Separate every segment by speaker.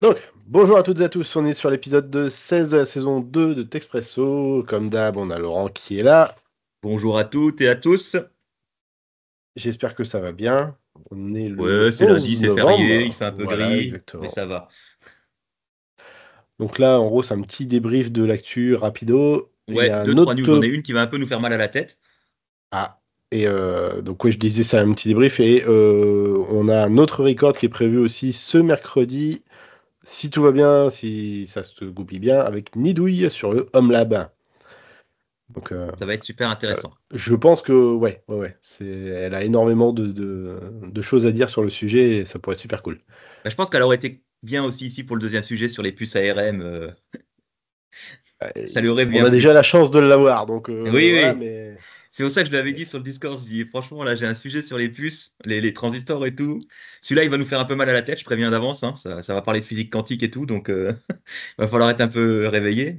Speaker 1: Donc, bonjour à toutes et à tous, on est sur l'épisode 16 de la saison 2 de Texpresso. Comme d'hab, on a Laurent qui est là.
Speaker 2: Bonjour à toutes et à tous.
Speaker 1: J'espère que ça va bien. On est
Speaker 2: Ouais,
Speaker 1: le
Speaker 2: c'est lundi,
Speaker 1: 11
Speaker 2: c'est férié, il
Speaker 1: novembre.
Speaker 2: fait un peu
Speaker 1: Voilà,
Speaker 2: gris, mais
Speaker 1: exactement.
Speaker 2: ça va.
Speaker 1: Donc là, en gros, c'est un petit débrief de l'actu rapido. Et
Speaker 2: Ouais, deux,
Speaker 1: un
Speaker 2: trois news. J'en ai
Speaker 1: autre...
Speaker 2: une qui va un peu nous faire mal à la tête.
Speaker 1: Ah, et donc ouais, je disais ça, un petit débrief. Et on a un autre record qui est prévu aussi ce mercredi, si tout va bien, si ça se goupille bien, avec Nidouille sur le Home Lab. Donc,
Speaker 2: Ça va être super intéressant.
Speaker 1: je pense que ouais. Elle a énormément de choses à dire sur le sujet et ça pourrait être super cool.
Speaker 2: Bah, je pense qu'elle aurait été bien aussi ici pour le deuxième sujet sur les puces ARM. Ça lui aurait
Speaker 1: On
Speaker 2: bien
Speaker 1: a déjà
Speaker 2: plu.
Speaker 1: la chance de l'avoir, donc
Speaker 2: Oui,
Speaker 1: voilà,
Speaker 2: oui.
Speaker 1: mais
Speaker 2: C'est pour ça que je l'avais dit sur le Discord. Je dis, franchement, là, j'ai un sujet sur les puces, les transistors et tout. Celui-là, il va nous faire un peu mal à la tête, je préviens d'avance, hein. Ça va parler de physique quantique et tout, donc va falloir être un peu réveillé.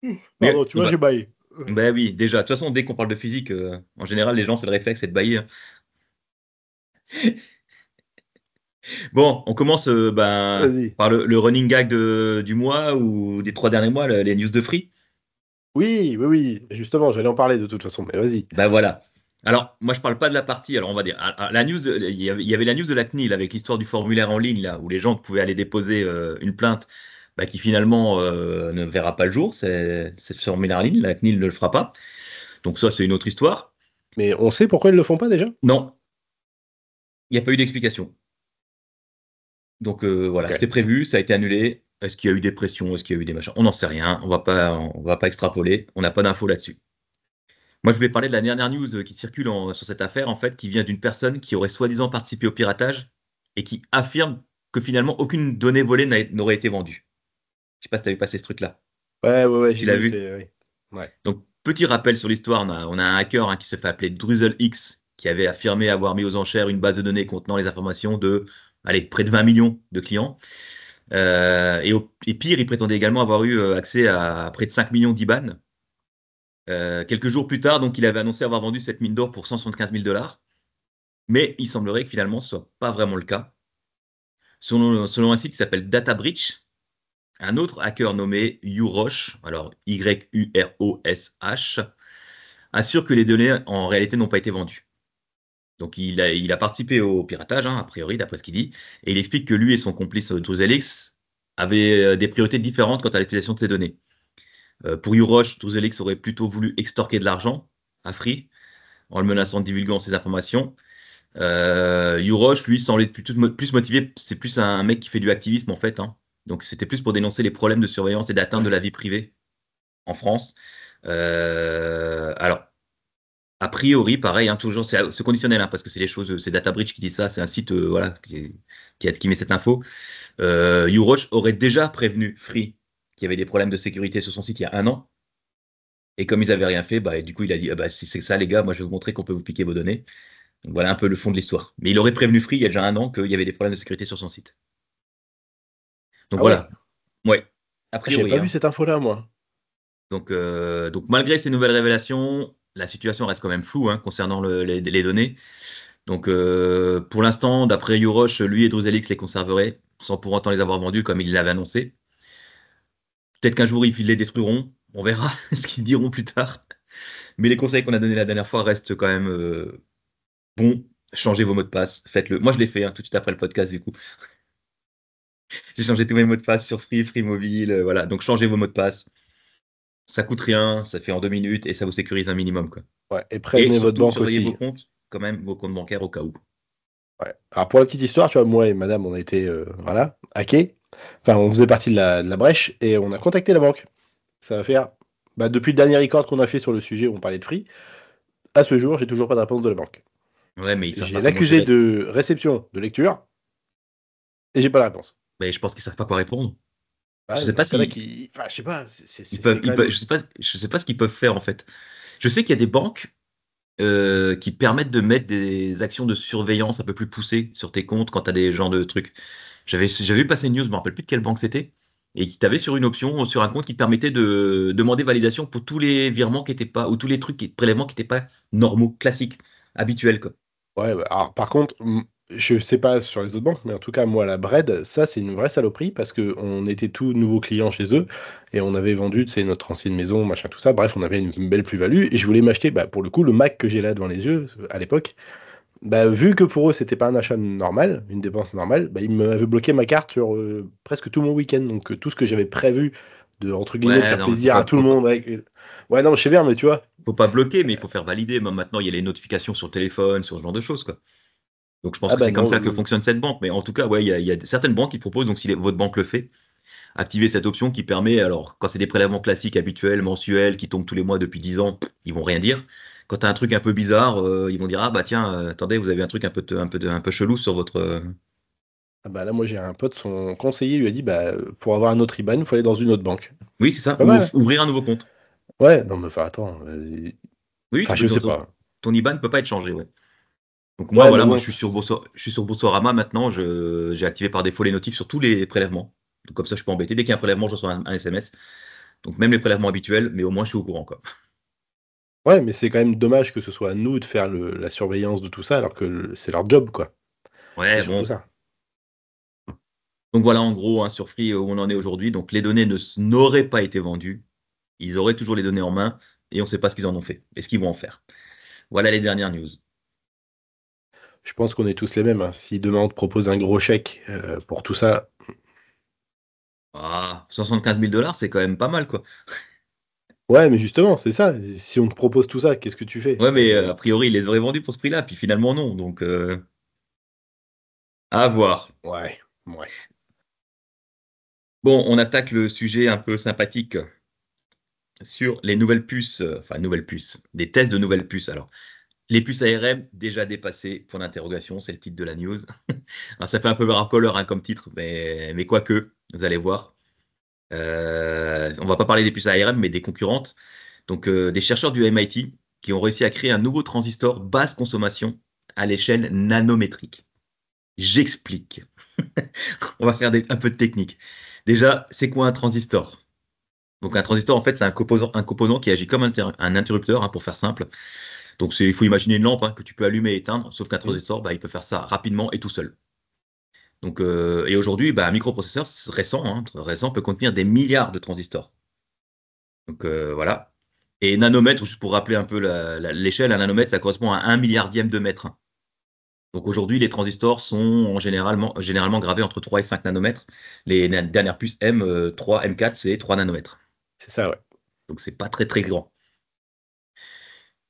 Speaker 1: pardon,
Speaker 2: Mais
Speaker 1: tu vois, j'ai baillé.
Speaker 2: bah oui, déjà. De toute façon, dès qu'on parle de physique, en général, les gens, c'est le réflexe, c'est de bailler, hein. Bon, on commence
Speaker 1: Vas-y.
Speaker 2: par le running gag du mois ou des 3 derniers mois, les news de Free.
Speaker 1: Oui, justement, j'allais en parler de toute façon, mais vas-y.
Speaker 2: Ben voilà. Alors, moi, je parle pas de la partie. Alors, on va dire, la news, il y avait la news de la CNIL avec l'histoire du formulaire en ligne, là, où les gens pouvaient aller déposer une plainte bah, qui finalement ne verra pas le jour. C'est ce formulaire en ligne, la CNIL ne le fera pas. Donc, ça, c'est une autre histoire.
Speaker 1: Mais on sait pourquoi ils le font pas déjà?
Speaker 2: Non, il n'y a pas eu d'explication. Donc
Speaker 1: Ok.
Speaker 2: voilà, c'était prévu, ça a été annulé. Est-ce qu'il y a eu des pressions, est-ce qu'il y a eu des machins? On n'en sait rien, on va pas extrapoler, on n'a pas d'infos là-dessus. Moi, je voulais parler de la dernière news qui circule sur cette affaire, en fait, qui vient d'une personne qui aurait soi-disant participé au piratage et qui affirme que finalement aucune donnée volée n'aurait été vendue. Je sais pas si tu as vu passer ce truc-là.
Speaker 1: Ouais,
Speaker 2: Tu
Speaker 1: j'ai
Speaker 2: l'as
Speaker 1: vu,
Speaker 2: vu?
Speaker 1: c'est... ouais. Ouais.
Speaker 2: Donc, petit rappel sur l'histoire, on a un hacker qui se fait appeler Druzel X, qui avait affirmé avoir mis aux enchères une base de données contenant les informations de, allez, près de 20 millions de clients. Et pire, il prétendait également avoir eu accès à près de 5 millions d'IBAN. Quelques jours plus tard, donc, il avait annoncé avoir vendu cette mine d'or pour 175 000 dollars. Mais il semblerait que finalement, ce ne soit pas vraiment le cas. Selon un site qui s'appelle Data Breach, un autre hacker nommé Urosh, alors Yurosh, assure que les données en réalité n'ont pas été vendues. Donc il a participé au piratage, hein, a priori, d'après ce qu'il dit, et il explique que lui et son complice Druzelix avaient des priorités différentes quant à l'utilisation de ces données. Pour Urosh, Druzelix aurait plutôt voulu extorquer de l'argent à Free en le menaçant de divulguer ses informations. Urosh, lui, semblait plus motivé, c'est plus un mec qui fait du activisme en fait, hein. Donc c'était plus pour dénoncer les problèmes de surveillance et d'atteinte de
Speaker 1: Ouais.
Speaker 2: la vie privée en France. Alors, a priori, pareil, hein, toujours, c'est conditionnel, hein, parce que c'est les choses, c'est DataBridge qui dit ça, c'est un site voilà, qui met cette info. Uroch aurait déjà prévenu Free qu'il y avait des problèmes de sécurité sur son site il y a un an. Et comme ils n'avaient rien fait, bah, et du coup, il a dit ah bah, si c'est ça, les gars, moi je vais vous montrer qu'on peut vous piquer vos données. Donc voilà un peu le fond de l'histoire. Mais il aurait prévenu Free il y a déjà un an qu'il y avait des problèmes de sécurité sur son site. Donc
Speaker 1: Ah ouais,
Speaker 2: voilà, ouais, a
Speaker 1: j'avais
Speaker 2: priori,
Speaker 1: pas vu
Speaker 2: hein.
Speaker 1: cette info-là, moi.
Speaker 2: Donc malgré ces nouvelles révélations, la situation reste quand même floue hein, concernant les données. Donc pour l'instant, d'après Urosh, lui et Druzelix les conserveraient sans pour autant les avoir vendus comme il l'avait annoncé. Peut-être qu'un jour ils les détruiront, on verra ce qu'ils diront plus tard. Mais les conseils qu'on a donnés la dernière fois restent quand même bons. Changez vos mots de passe, faites-le. Moi je l'ai fait hein, tout de suite après le podcast du coup. J'ai changé tous mes mots de passe sur Free Mobile, voilà. Donc changez vos mots de passe. Ça coûte rien, ça fait en 2 minutes et ça vous sécurise un minimum quoi.
Speaker 1: Ouais, et
Speaker 2: Et
Speaker 1: prévenez votre
Speaker 2: surtout
Speaker 1: banque
Speaker 2: surveillez vos
Speaker 1: aussi.
Speaker 2: comptes, quand même vos comptes bancaires au cas où.
Speaker 1: Ouais. Alors pour la petite histoire, tu vois, moi et madame, on a été voilà, hackés. Enfin, on faisait partie de la brèche et on a contacté la banque. Ça va faire depuis le dernier record qu'on a fait sur le sujet où on parlait de free, à ce jour, j'ai toujours pas de réponse de la banque.
Speaker 2: Ouais, mais ils savent
Speaker 1: J'ai
Speaker 2: pas comment
Speaker 1: l'accusé
Speaker 2: gérer.
Speaker 1: de réception de lecture et j'ai pas la réponse.
Speaker 2: Mais je pense qu'ils savent pas quoi répondre. Je
Speaker 1: Ouais,
Speaker 2: sais
Speaker 1: dans
Speaker 2: pas
Speaker 1: ce cas-là,
Speaker 2: si
Speaker 1: enfin, je sais pas,
Speaker 2: ils peuvent,
Speaker 1: c'est quand même.
Speaker 2: je sais pas ce qu'ils peuvent faire en fait. Je sais qu'il y a des banques qui permettent de mettre des actions de surveillance un peu plus poussées sur tes comptes quand tu as des genres de trucs. J'avais vu passer une news, je me rappelle plus de quelle banque c'était, et qui t'avait sur une option sur un compte qui te permettait de demander validation pour tous les virements qui étaient pas, ou tous les prélèvements qui n'étaient pas normaux, classiques, habituels quoi.
Speaker 1: Ouais, alors par contre, je sais pas sur les autres banques, mais en tout cas, moi, la Bread, ça, c'est une vraie saloperie parce que on était tout nouveaux clients chez eux et on avait vendu, tu sais, notre ancienne maison, machin, tout ça. Bref, on avait une belle plus-value et je voulais m'acheter, bah, pour le coup, le Mac que j'ai là devant les yeux à l'époque. Bah, vu que pour eux, c'était pas un achat normal, une dépense normale, bah, ils m'avaient bloqué ma carte sur presque tout mon week-end. Donc, tout ce que j'avais prévu de, entre guillemets, de
Speaker 2: Ouais,
Speaker 1: faire
Speaker 2: non, mais
Speaker 1: plaisir à tout le monde. Ouais, non, je sais bien, mais tu vois.
Speaker 2: faut pas bloquer, mais il faut faire valider. Même maintenant, il y a les notifications sur le téléphone, sur ce genre de choses, quoi. Donc je pense
Speaker 1: Ah
Speaker 2: que
Speaker 1: bah
Speaker 2: c'est comme
Speaker 1: non,
Speaker 2: ça que fonctionne cette banque. Mais en tout cas, ouais, il y a certaines banques qui proposent, donc si votre banque le fait, activer cette option qui permet, alors quand c'est des prélèvements classiques, habituels, mensuels, qui tombent tous les mois depuis 10 ans, ils vont rien dire. Quand tu as un truc un peu bizarre, ils vont dire, ah bah tiens, attendez, vous avez un truc un peu chelou sur votre...
Speaker 1: ah bah là, moi, j'ai un pote, son conseiller lui a dit, bah, pour avoir un autre IBAN, il faut aller dans une autre banque.
Speaker 2: Oui, c'est
Speaker 1: C'est
Speaker 2: ça,
Speaker 1: pas
Speaker 2: ou
Speaker 1: mal, hein.
Speaker 2: ouvrir un nouveau compte.
Speaker 1: Ouais, non, mais enfin, attends.
Speaker 2: Oui,
Speaker 1: Enfin, je sais pas.
Speaker 2: ton IBAN ne peut pas être changé, ouais. Donc moi,
Speaker 1: Ouais, mais
Speaker 2: voilà, moi
Speaker 1: bon.
Speaker 2: je suis sur Boursorama maintenant, j'ai activé par défaut les notifs sur tous les prélèvements. Donc comme ça, je peux embêter. Dès qu'il y a un prélèvement, je reçois un SMS. Donc même les prélèvements habituels, mais au moins je suis au courant, quoi.
Speaker 1: Ouais, mais c'est quand même dommage que ce soit à nous de faire la surveillance de tout ça, alors que c'est leur job, quoi. C'est
Speaker 2: Ouais,
Speaker 1: surtout
Speaker 2: bon.
Speaker 1: ça.
Speaker 2: Donc voilà, en gros, hein, sur Free, où on en est aujourd'hui. Donc les données n'auraient pas été vendues. Ils auraient toujours les données en main et on ne sait pas ce qu'ils en ont fait et ce qu'ils vont en faire. Voilà les dernières news.
Speaker 1: Je pense qu'on est tous les mêmes, hein. Si demain on te propose un gros chèque pour tout ça.
Speaker 2: Ah, 75 000 dollars, c'est quand même pas mal, quoi.
Speaker 1: Ouais, mais justement, c'est ça. Si on te propose tout ça, qu'est-ce que tu fais?
Speaker 2: Ouais, mais a priori, ils les auraient vendus pour ce prix-là, puis finalement, non. Donc, à voir.
Speaker 1: Ouais, ouais.
Speaker 2: Bon, on attaque le sujet un peu sympathique sur les nouvelles puces, enfin, nouvelles puces, des tests de nouvelles puces. Alors, les puces ARM déjà dépassées, point d'interrogation, c'est le titre de la news. Alors, ça fait un peu racoleur hein, comme titre, mais quoique, vous allez voir. On va pas parler des puces ARM, mais des concurrentes. Donc, des chercheurs du MIT qui ont réussi à créer un nouveau transistor basse consommation à l'échelle nanométrique. J'explique. On va faire un peu de technique. Déjà, c'est quoi un transistor? Donc, un transistor, en fait, c'est un composant qui agit comme un interrupteur, hein, pour faire simple. Donc, il faut imaginer une lampe hein, que tu peux allumer et éteindre, sauf qu'un
Speaker 1: Hmm.
Speaker 2: transistor, bah, il peut faire ça rapidement et tout seul. Donc, et aujourd'hui, bah, un microprocesseur récent, hein, récent peut contenir des milliards de transistors. Donc voilà. Et nanomètre, juste pour rappeler un peu l'échelle, un nanomètre, ça correspond à un milliardième de mètre. Donc aujourd'hui, les transistors sont généralement gravés entre 3 et 5 nanomètres. Les dernières puces M3, M4, c'est 3 nanomètres.
Speaker 1: C'est ça, ouais.
Speaker 2: Donc c'est pas très très grand.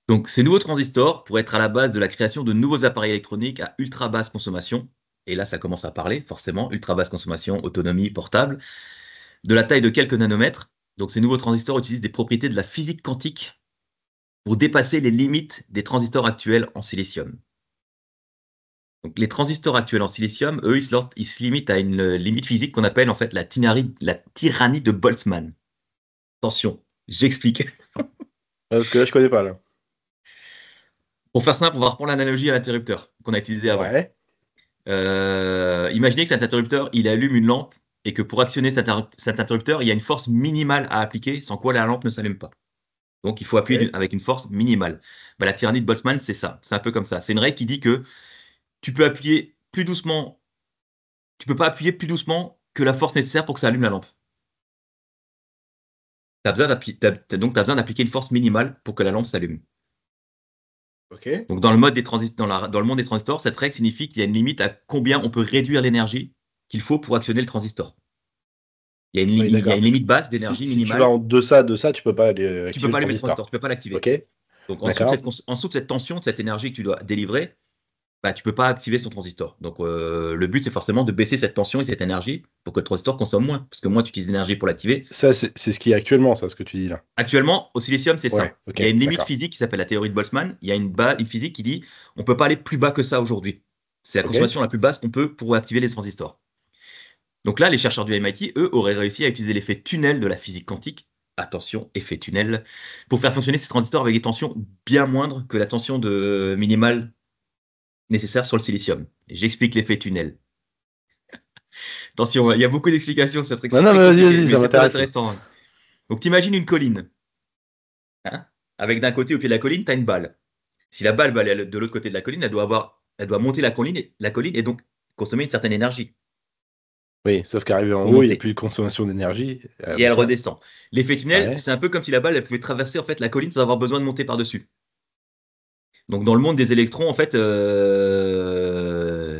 Speaker 2: Donc ces nouveaux transistors pourraient être à la base de la création de nouveaux appareils électroniques à ultra basse consommation. Et là, ça commence à parler, forcément, ultra basse consommation, autonomie, portable, de la taille de quelques nanomètres. Donc ces nouveaux transistors utilisent des propriétés de la physique quantique pour dépasser les limites des transistors actuels en silicium. Donc, les transistors actuels en silicium, eux, ils se limitent à une limite physique qu'on appelle en fait la tyrannie de Boltzmann. Attention, j'explique.
Speaker 1: Ouais, parce que là, je connais pas, là.
Speaker 2: Pour faire simple, on va reprendre l'analogie à l'interrupteur qu'on a utilisé avant.
Speaker 1: Ouais.
Speaker 2: Imaginez que cet interrupteur, il allume une lampe et que pour actionner cet interrupteur, il y a une force minimale à appliquer, sans quoi la lampe ne s'allume pas. Donc, il faut appuyer
Speaker 1: Ok.
Speaker 2: avec une force minimale. Bah, la tyrannie de Boltzmann, c'est ça. C'est un peu comme ça. C'est une règle qui dit que tu peux appuyer plus doucement, tu peux pas appuyer plus doucement que la force nécessaire pour que ça allume la lampe. Donc, tu as besoin d'appliquer une force minimale pour que la lampe s'allume.
Speaker 1: Ok.
Speaker 2: Donc, dans le mode dans le monde des transistors, cette règle signifie qu'il y a une limite à combien on peut réduire l'énergie qu'il faut pour actionner le transistor.
Speaker 1: Oui,
Speaker 2: Il y a
Speaker 1: d'accord.
Speaker 2: une limite basse d'énergie
Speaker 1: Si tu vas
Speaker 2: minimale.
Speaker 1: en deçà de ça, tu peux pas aller
Speaker 2: Tu peux
Speaker 1: activer le
Speaker 2: pas allumer le transistor,
Speaker 1: transistor.
Speaker 2: tu peux pas l'activer.
Speaker 1: Ok.
Speaker 2: Donc,
Speaker 1: D'accord.
Speaker 2: en dessous de cette tension, de cette énergie que tu dois délivrer, bah, tu peux pas activer son transistor. Donc, le but, c'est forcément de baisser cette tension et cette énergie pour que le transistor consomme moins. Parce que moins tu utilises d'énergie pour l'activer.
Speaker 1: Ça, c'est ce qui est actuellement, ça, ce que tu dis là.
Speaker 2: Actuellement, au silicium, c'est
Speaker 1: Ouais,
Speaker 2: ça. Il y a
Speaker 1: ok,
Speaker 2: une limite
Speaker 1: d'accord.
Speaker 2: physique qui s'appelle la théorie de Boltzmann. Il y a une physique qui dit on peut pas aller plus bas que ça aujourd'hui. C'est la
Speaker 1: Ok.
Speaker 2: consommation la plus basse qu'on peut pour activer les transistors. Donc là, les chercheurs du MIT, eux, auraient réussi à utiliser l'effet tunnel de la physique quantique. Attention, effet tunnel, pour faire fonctionner ces transistors avec des tensions bien moindres que la tension minimale nécessaire sur le silicium. J'explique l'effet tunnel. Attention, il y a beaucoup d'explications,
Speaker 1: Non,
Speaker 2: c'est
Speaker 1: non,
Speaker 2: très
Speaker 1: mais
Speaker 2: compliqué,
Speaker 1: vas-y,
Speaker 2: mais
Speaker 1: ça
Speaker 2: c'est très
Speaker 1: m'intéresse là.
Speaker 2: intéressant, hein. Donc, t'imagines une colline, hein, avec d'un côté, au pied de la colline, tu as une balle. Si la balle va aller de l'autre côté de la colline, elle doit avoir elle doit monter la colline et donc consommer une certaine énergie
Speaker 1: Oui, sauf qu'arrivé en
Speaker 2: pour
Speaker 1: haut, il n'y a
Speaker 2: monter.
Speaker 1: plus de consommation d'énergie.
Speaker 2: Et elle redescend. L'effet tunnel,
Speaker 1: Ouais.
Speaker 2: c'est un peu comme si la balle elle pouvait traverser en fait la colline sans avoir besoin de monter par-dessus. Donc dans le monde des électrons, en fait,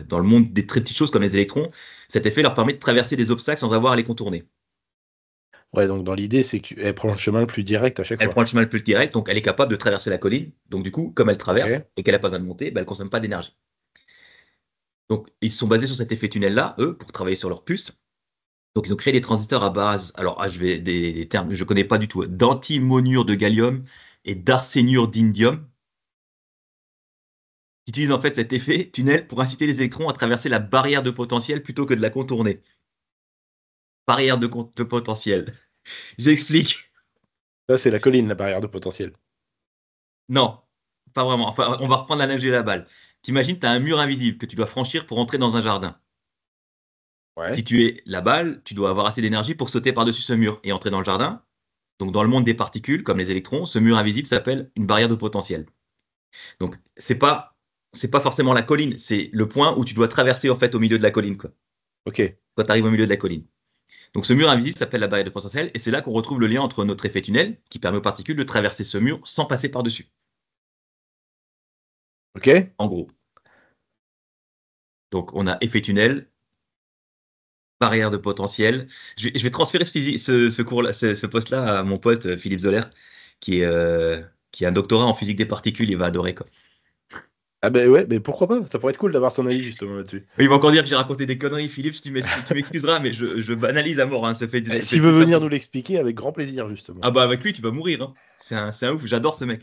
Speaker 2: dans le monde des très petites choses comme les électrons, cet effet leur permet de traverser des obstacles sans avoir à les contourner.
Speaker 1: Ouais, donc dans l'idée, c'est qu'elle prend le chemin le plus direct à chaque
Speaker 2: Elle
Speaker 1: fois.
Speaker 2: prend le chemin le plus direct, donc elle est capable de traverser la colline. Donc du coup, comme elle traverse
Speaker 1: Ok.
Speaker 2: et qu'elle n'a pas besoin de monter, ben, elle ne consomme pas d'énergie. Donc ils se sont basés sur cet effet tunnel-là, eux, pour travailler sur leur puce. Donc ils ont créé des transistors à base, alors je vais des termes, je ne connais pas du tout, d'antimonure de gallium et d'arsénure d'indium, qui utilisent en fait cet effet tunnel pour inciter les électrons à traverser la barrière de potentiel plutôt que de la contourner. Barrière de potentiel. J'explique.
Speaker 1: Ça, c'est la colline, la barrière de potentiel.
Speaker 2: Non, pas vraiment. Enfin, on va reprendre l'analogie de la balle. T'imagines, tu as un mur invisible que tu dois franchir pour entrer dans un jardin. Si
Speaker 1: Ouais.
Speaker 2: tu es la balle, tu dois avoir assez d'énergie pour sauter par-dessus ce mur et entrer dans le jardin. Donc, dans le monde des particules, comme les électrons, ce mur invisible s'appelle une barrière de potentiel. Donc, c'est pas forcément la colline, c'est le point où tu dois traverser en fait au milieu de la colline, quoi,
Speaker 1: Ok.
Speaker 2: quand tu arrives au milieu de la colline. Donc, ce mur invisible s'appelle la barrière de potentiel et c'est là qu'on retrouve le lien entre notre effet tunnel qui permet aux particules de traverser ce mur sans passer par-dessus.
Speaker 1: Ok.
Speaker 2: En gros. Donc, on a effet tunnel, barrière de potentiel. Je vais transférer ce cours-là, ce poste-là à mon pote Philippe Zoller, qui a un doctorat en physique des particules. Il va adorer, quoi.
Speaker 1: Ah ben ouais, mais pourquoi pas? Ça pourrait être cool d'avoir son avis justement là-dessus.
Speaker 2: Il va encore dire que j'ai raconté des conneries, Philippe. Tu m'excuseras, mais je banalise à mort, hein. Ça fait
Speaker 1: S'il veut
Speaker 2: tout ça
Speaker 1: venir
Speaker 2: pour.
Speaker 1: nous l'expliquer, avec grand plaisir justement.
Speaker 2: Ah bah avec lui, tu vas mourir, hein. C'est un ouf. J'adore ce mec.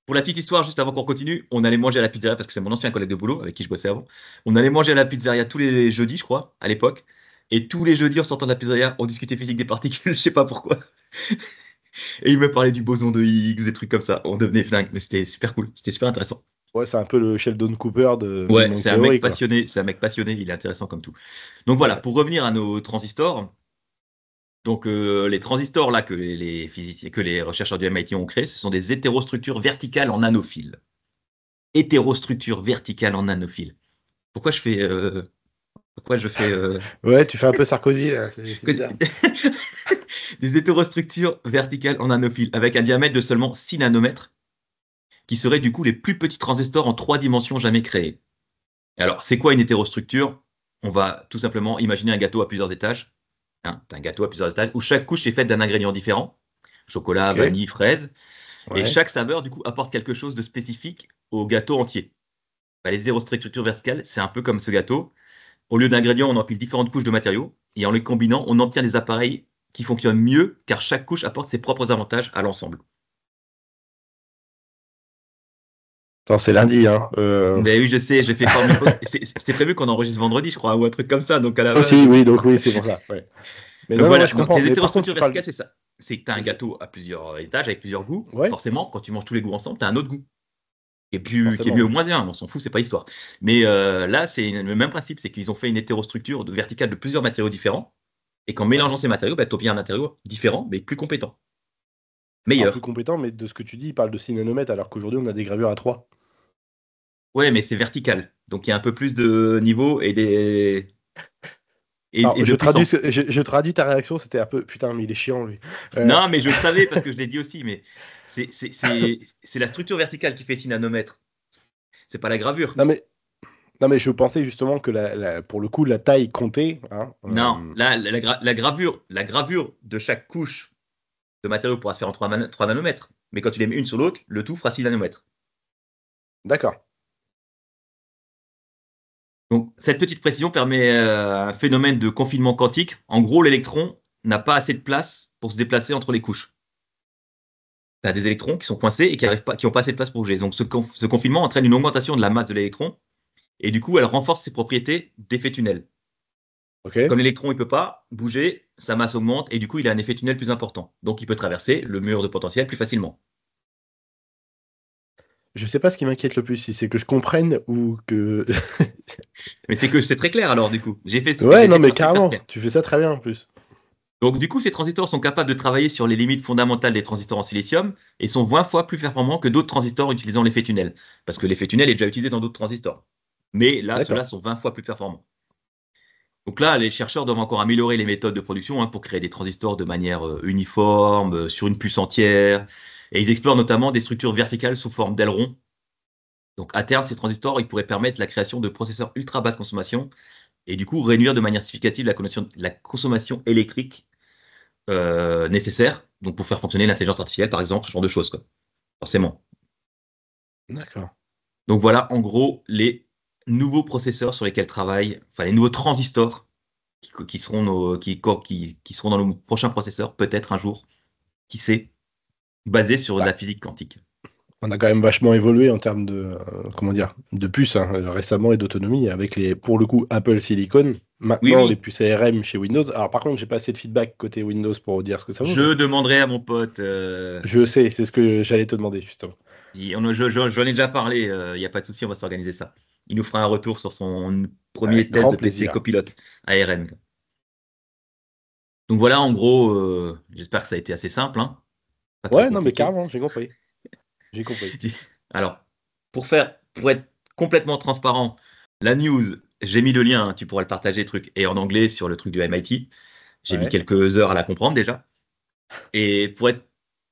Speaker 2: Pour la petite histoire, juste avant qu'on continue, on allait manger à la pizzeria parce que c'est mon ancien collègue de boulot avec qui je bossais avant. On allait manger à la pizzeria tous les jeudis, je crois, à l'époque. Et tous les jeudis, en sortant de la pizzeria, on discutait physique des particules, je sais pas pourquoi. Et il me parlait du boson de Higgs, des trucs comme ça. On devenait flingue, mais c'était super cool, c'était super intéressant.
Speaker 1: Ouais, c'est un peu le Sheldon Cooper de Big
Speaker 2: Ouais,
Speaker 1: Bang
Speaker 2: c'est un mec
Speaker 1: Theory, quoi.
Speaker 2: passionné, c'est un mec passionné, il est intéressant comme tout. Donc voilà,
Speaker 1: Ouais.
Speaker 2: pour revenir à nos transistors, donc les transistors là que les chercheurs du MIT ont créés, ce sont des hétérostructures verticales en nanophiles. Hétérostructures verticales en nanophiles. Pourquoi je fais pourquoi je fais
Speaker 1: Ouais, tu fais un peu Sarkozy, là, c'est
Speaker 2: que-
Speaker 1: bizarre.
Speaker 2: des hétérostructures verticales en nanophiles avec un diamètre de seulement 6 nanomètres qui seraient du coup les plus petits transistors en 3 dimensions jamais créés. Alors, c'est quoi une hétérostructure? On va tout simplement imaginer un gâteau à plusieurs étages. Hein, t'as un gâteau à plusieurs étages où chaque couche est faite d'un ingrédient différent, chocolat,
Speaker 1: Ok.
Speaker 2: vanille, fraise, et
Speaker 1: Ouais.
Speaker 2: chaque saveur du coup apporte quelque chose de spécifique au gâteau entier. Bah, les hétérostructures verticales, c'est un peu comme ce gâteau. Au lieu d'ingrédients, on empile différentes couches de matériaux, et en les combinant, on obtient des appareils qui fonctionnent mieux car chaque couche apporte ses propres avantages à l'ensemble.
Speaker 1: Attends, c'est lundi, hein.
Speaker 2: Mais oui, je sais, j'ai fait fort mieux. C'était prévu qu'on enregistre vendredi, je crois, ou un truc comme ça. Donc à la
Speaker 1: Aussi,
Speaker 2: base.
Speaker 1: oui, donc oui, c'est pour ça. Ouais. Mais
Speaker 2: Donc
Speaker 1: non, non, ouais,
Speaker 2: voilà,
Speaker 1: je
Speaker 2: donc
Speaker 1: comprends.
Speaker 2: les
Speaker 1: Mais par contre,
Speaker 2: hétérostructures
Speaker 1: tu parles.
Speaker 2: verticales, c'est ça. C'est que tu as un
Speaker 1: Oui.
Speaker 2: gâteau à plusieurs étages avec plusieurs goûts.
Speaker 1: Ouais,
Speaker 2: Forcément, quand tu manges tous les goûts ensemble, tu as un autre goût. Qui est
Speaker 1: forcément,
Speaker 2: mieux ou
Speaker 1: ouais.
Speaker 2: moins bien, on s'en fout, c'est pas l'histoire. Mais là, c'est le même principe, c'est qu'ils ont fait une hétérostructure verticale de plusieurs matériaux différents. Et qu'en mélangeant
Speaker 1: Ouais.
Speaker 2: ces matériaux, bah, tu obtiens un matériau différent, mais plus compétent.
Speaker 1: Alors, plus
Speaker 2: Meilleur.
Speaker 1: compétent, mais de ce que tu dis, il parle de 6 nanomètres, alors qu'aujourd'hui, on a des gravures à 3.
Speaker 2: Ouais, mais c'est vertical. Donc il y a un peu plus de niveau et
Speaker 1: Alors,
Speaker 2: de puissance.
Speaker 1: je traduis ta réaction, c'était un peu. Putain, mais il est chiant, lui. Euh,
Speaker 2: Non, mais je le savais parce que je l'ai dit aussi, mais c'est la structure verticale qui fait 6 nanomètres. C'est pas la gravure.
Speaker 1: Non, mais. Non, mais je pensais justement que pour le coup, la taille comptait. Hein,
Speaker 2: Non, là, la gravure de chaque couche de matériaux pourra se faire en 3 nanomètres. Mais quand tu les mets une sur l'autre, le tout fera 6 nanomètres.
Speaker 1: D'accord.
Speaker 2: Donc, cette petite précision permet un phénomène de confinement quantique. En gros, l'électron n'a pas assez de place pour se déplacer entre les couches. Tu as des électrons qui sont coincés et qui n'ont pas assez de place pour bouger. Donc, ce confinement entraîne une augmentation de la masse de l'électron et du coup, elle renforce ses propriétés d'effet tunnel. Comme
Speaker 1: Ok.
Speaker 2: l'électron, il ne peut pas bouger, sa masse augmente et du coup, il a un effet tunnel plus important. Donc, il peut traverser le mur de potentiel plus facilement.
Speaker 1: Je sais pas ce qui m'inquiète le plus, si c'est que je comprenne ou que.
Speaker 2: Mais c'est très clair alors, du coup.
Speaker 1: Ouais,
Speaker 2: J'ai
Speaker 1: non,
Speaker 2: essayé de
Speaker 1: mais
Speaker 2: faire super
Speaker 1: carrément,
Speaker 2: clair.
Speaker 1: tu fais ça très bien en plus.
Speaker 2: Donc, du coup, ces transistors sont capables de travailler sur les limites fondamentales des transistors en silicium et sont 20 fois plus performants que d'autres transistors utilisant l'effet tunnel. Parce que l'effet tunnel est déjà utilisé dans d'autres transistors. Mais là, ceux-là
Speaker 1: D'accord.
Speaker 2: sont 20 fois plus performants. Donc là, les chercheurs doivent encore améliorer les méthodes de production pour créer des transistors de manière uniforme, sur une puce entière. Et ils explorent notamment des structures verticales sous forme d'ailerons. Donc à terme, ces transistors ils pourraient permettre la création de processeurs ultra basse consommation et du coup réduire de manière significative la consommation électrique nécessaire donc pour faire fonctionner l'intelligence artificielle, par exemple, ce genre de choses, quoi. Forcément.
Speaker 1: D'accord.
Speaker 2: Donc voilà, en gros, les nouveaux processeurs sur lesquels travaillent, enfin les nouveaux transistors qui seront qui seront dans nos prochains processeurs, peut-être un jour, qui sait, basés sur de
Speaker 1: Bah,
Speaker 2: la physique quantique.
Speaker 1: on a quand même vachement évolué en termes de, comment dire, de puces hein, récemment et d'autonomie avec les, pour le coup, Apple Silicon.
Speaker 2: Oui,
Speaker 1: Maintenant, les
Speaker 2: oui,
Speaker 1: puces ARM chez Windows. Alors, par contre, j'ai pas assez de feedback côté Windows pour vous dire ce que ça vaut, mais
Speaker 2: je demanderai à mon pote.
Speaker 1: je sais, c'est ce que j'allais te demander, justement.
Speaker 2: J'en ai déjà parlé, il n'y a pas de souci, on va s'organiser ça. Il nous fera un retour sur son premier
Speaker 1: Avec
Speaker 2: test
Speaker 1: grand
Speaker 2: de PC
Speaker 1: plaisir.
Speaker 2: copilote ARM. Donc voilà, en gros, j'espère que ça a été assez simple, hein, pas trop
Speaker 1: Ouais, non, mais
Speaker 2: compliqué.
Speaker 1: carrément, j'ai compris. J'ai compris.
Speaker 2: Alors, pour être complètement transparent, la news, j'ai mis le lien, hein, tu pourras le partager, truc, et en anglais sur le truc du MIT. J'ai mis
Speaker 1: Ouais.
Speaker 2: quelques heures à la comprendre déjà. Et pour être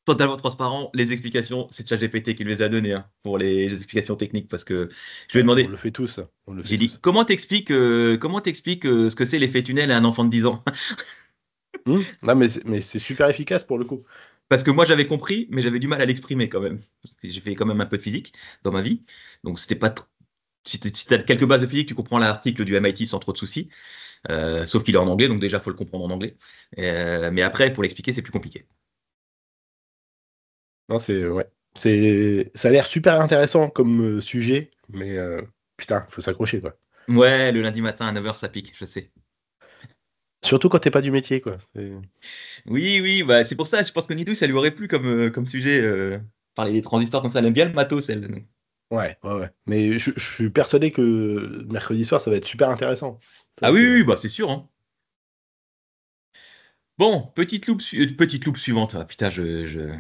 Speaker 2: totalement transparent, les explications, c'est ChatGPT qui me les a données pour les explications techniques, parce que je lui ai
Speaker 1: On le
Speaker 2: demandé.
Speaker 1: fait tous. On le fait
Speaker 2: J'ai dit,
Speaker 1: tous.
Speaker 2: comment t'expliques ce que c'est l'effet tunnel à un enfant de 10 ans?
Speaker 1: Non, mais c'est super efficace pour le coup.
Speaker 2: Parce que moi j'avais compris, mais j'avais du mal à l'exprimer quand même. Parce que j'ai fait quand même un peu de physique dans ma vie. Donc c'était pas si tu as quelques bases de physique, tu comprends l'article du MIT sans trop de soucis. Sauf qu'il est en anglais, donc déjà faut le comprendre en anglais. Mais après, pour l'expliquer, c'est plus compliqué.
Speaker 1: Non, c'est ouais. Ça a l'air super intéressant comme sujet, mais putain, faut s'accrocher quoi.
Speaker 2: Ouais, le lundi matin à 9h, ça pique, je sais.
Speaker 1: Surtout quand t'es pas du métier quoi.
Speaker 2: Oui, oui, bah, c'est pour ça, je pense que Nidou, ça lui aurait plu comme sujet. Parler des transistors comme ça, elle aime bien le matos, elle. Donc.
Speaker 1: Ouais, ouais, ouais. Mais je suis persuadé que mercredi soir, ça va être super intéressant. Ça,
Speaker 2: Ah oui,
Speaker 1: c'est...
Speaker 2: oui, oui, bah, c'est sûr, hein. Bon, petite loupe suivante. Ah, putain, je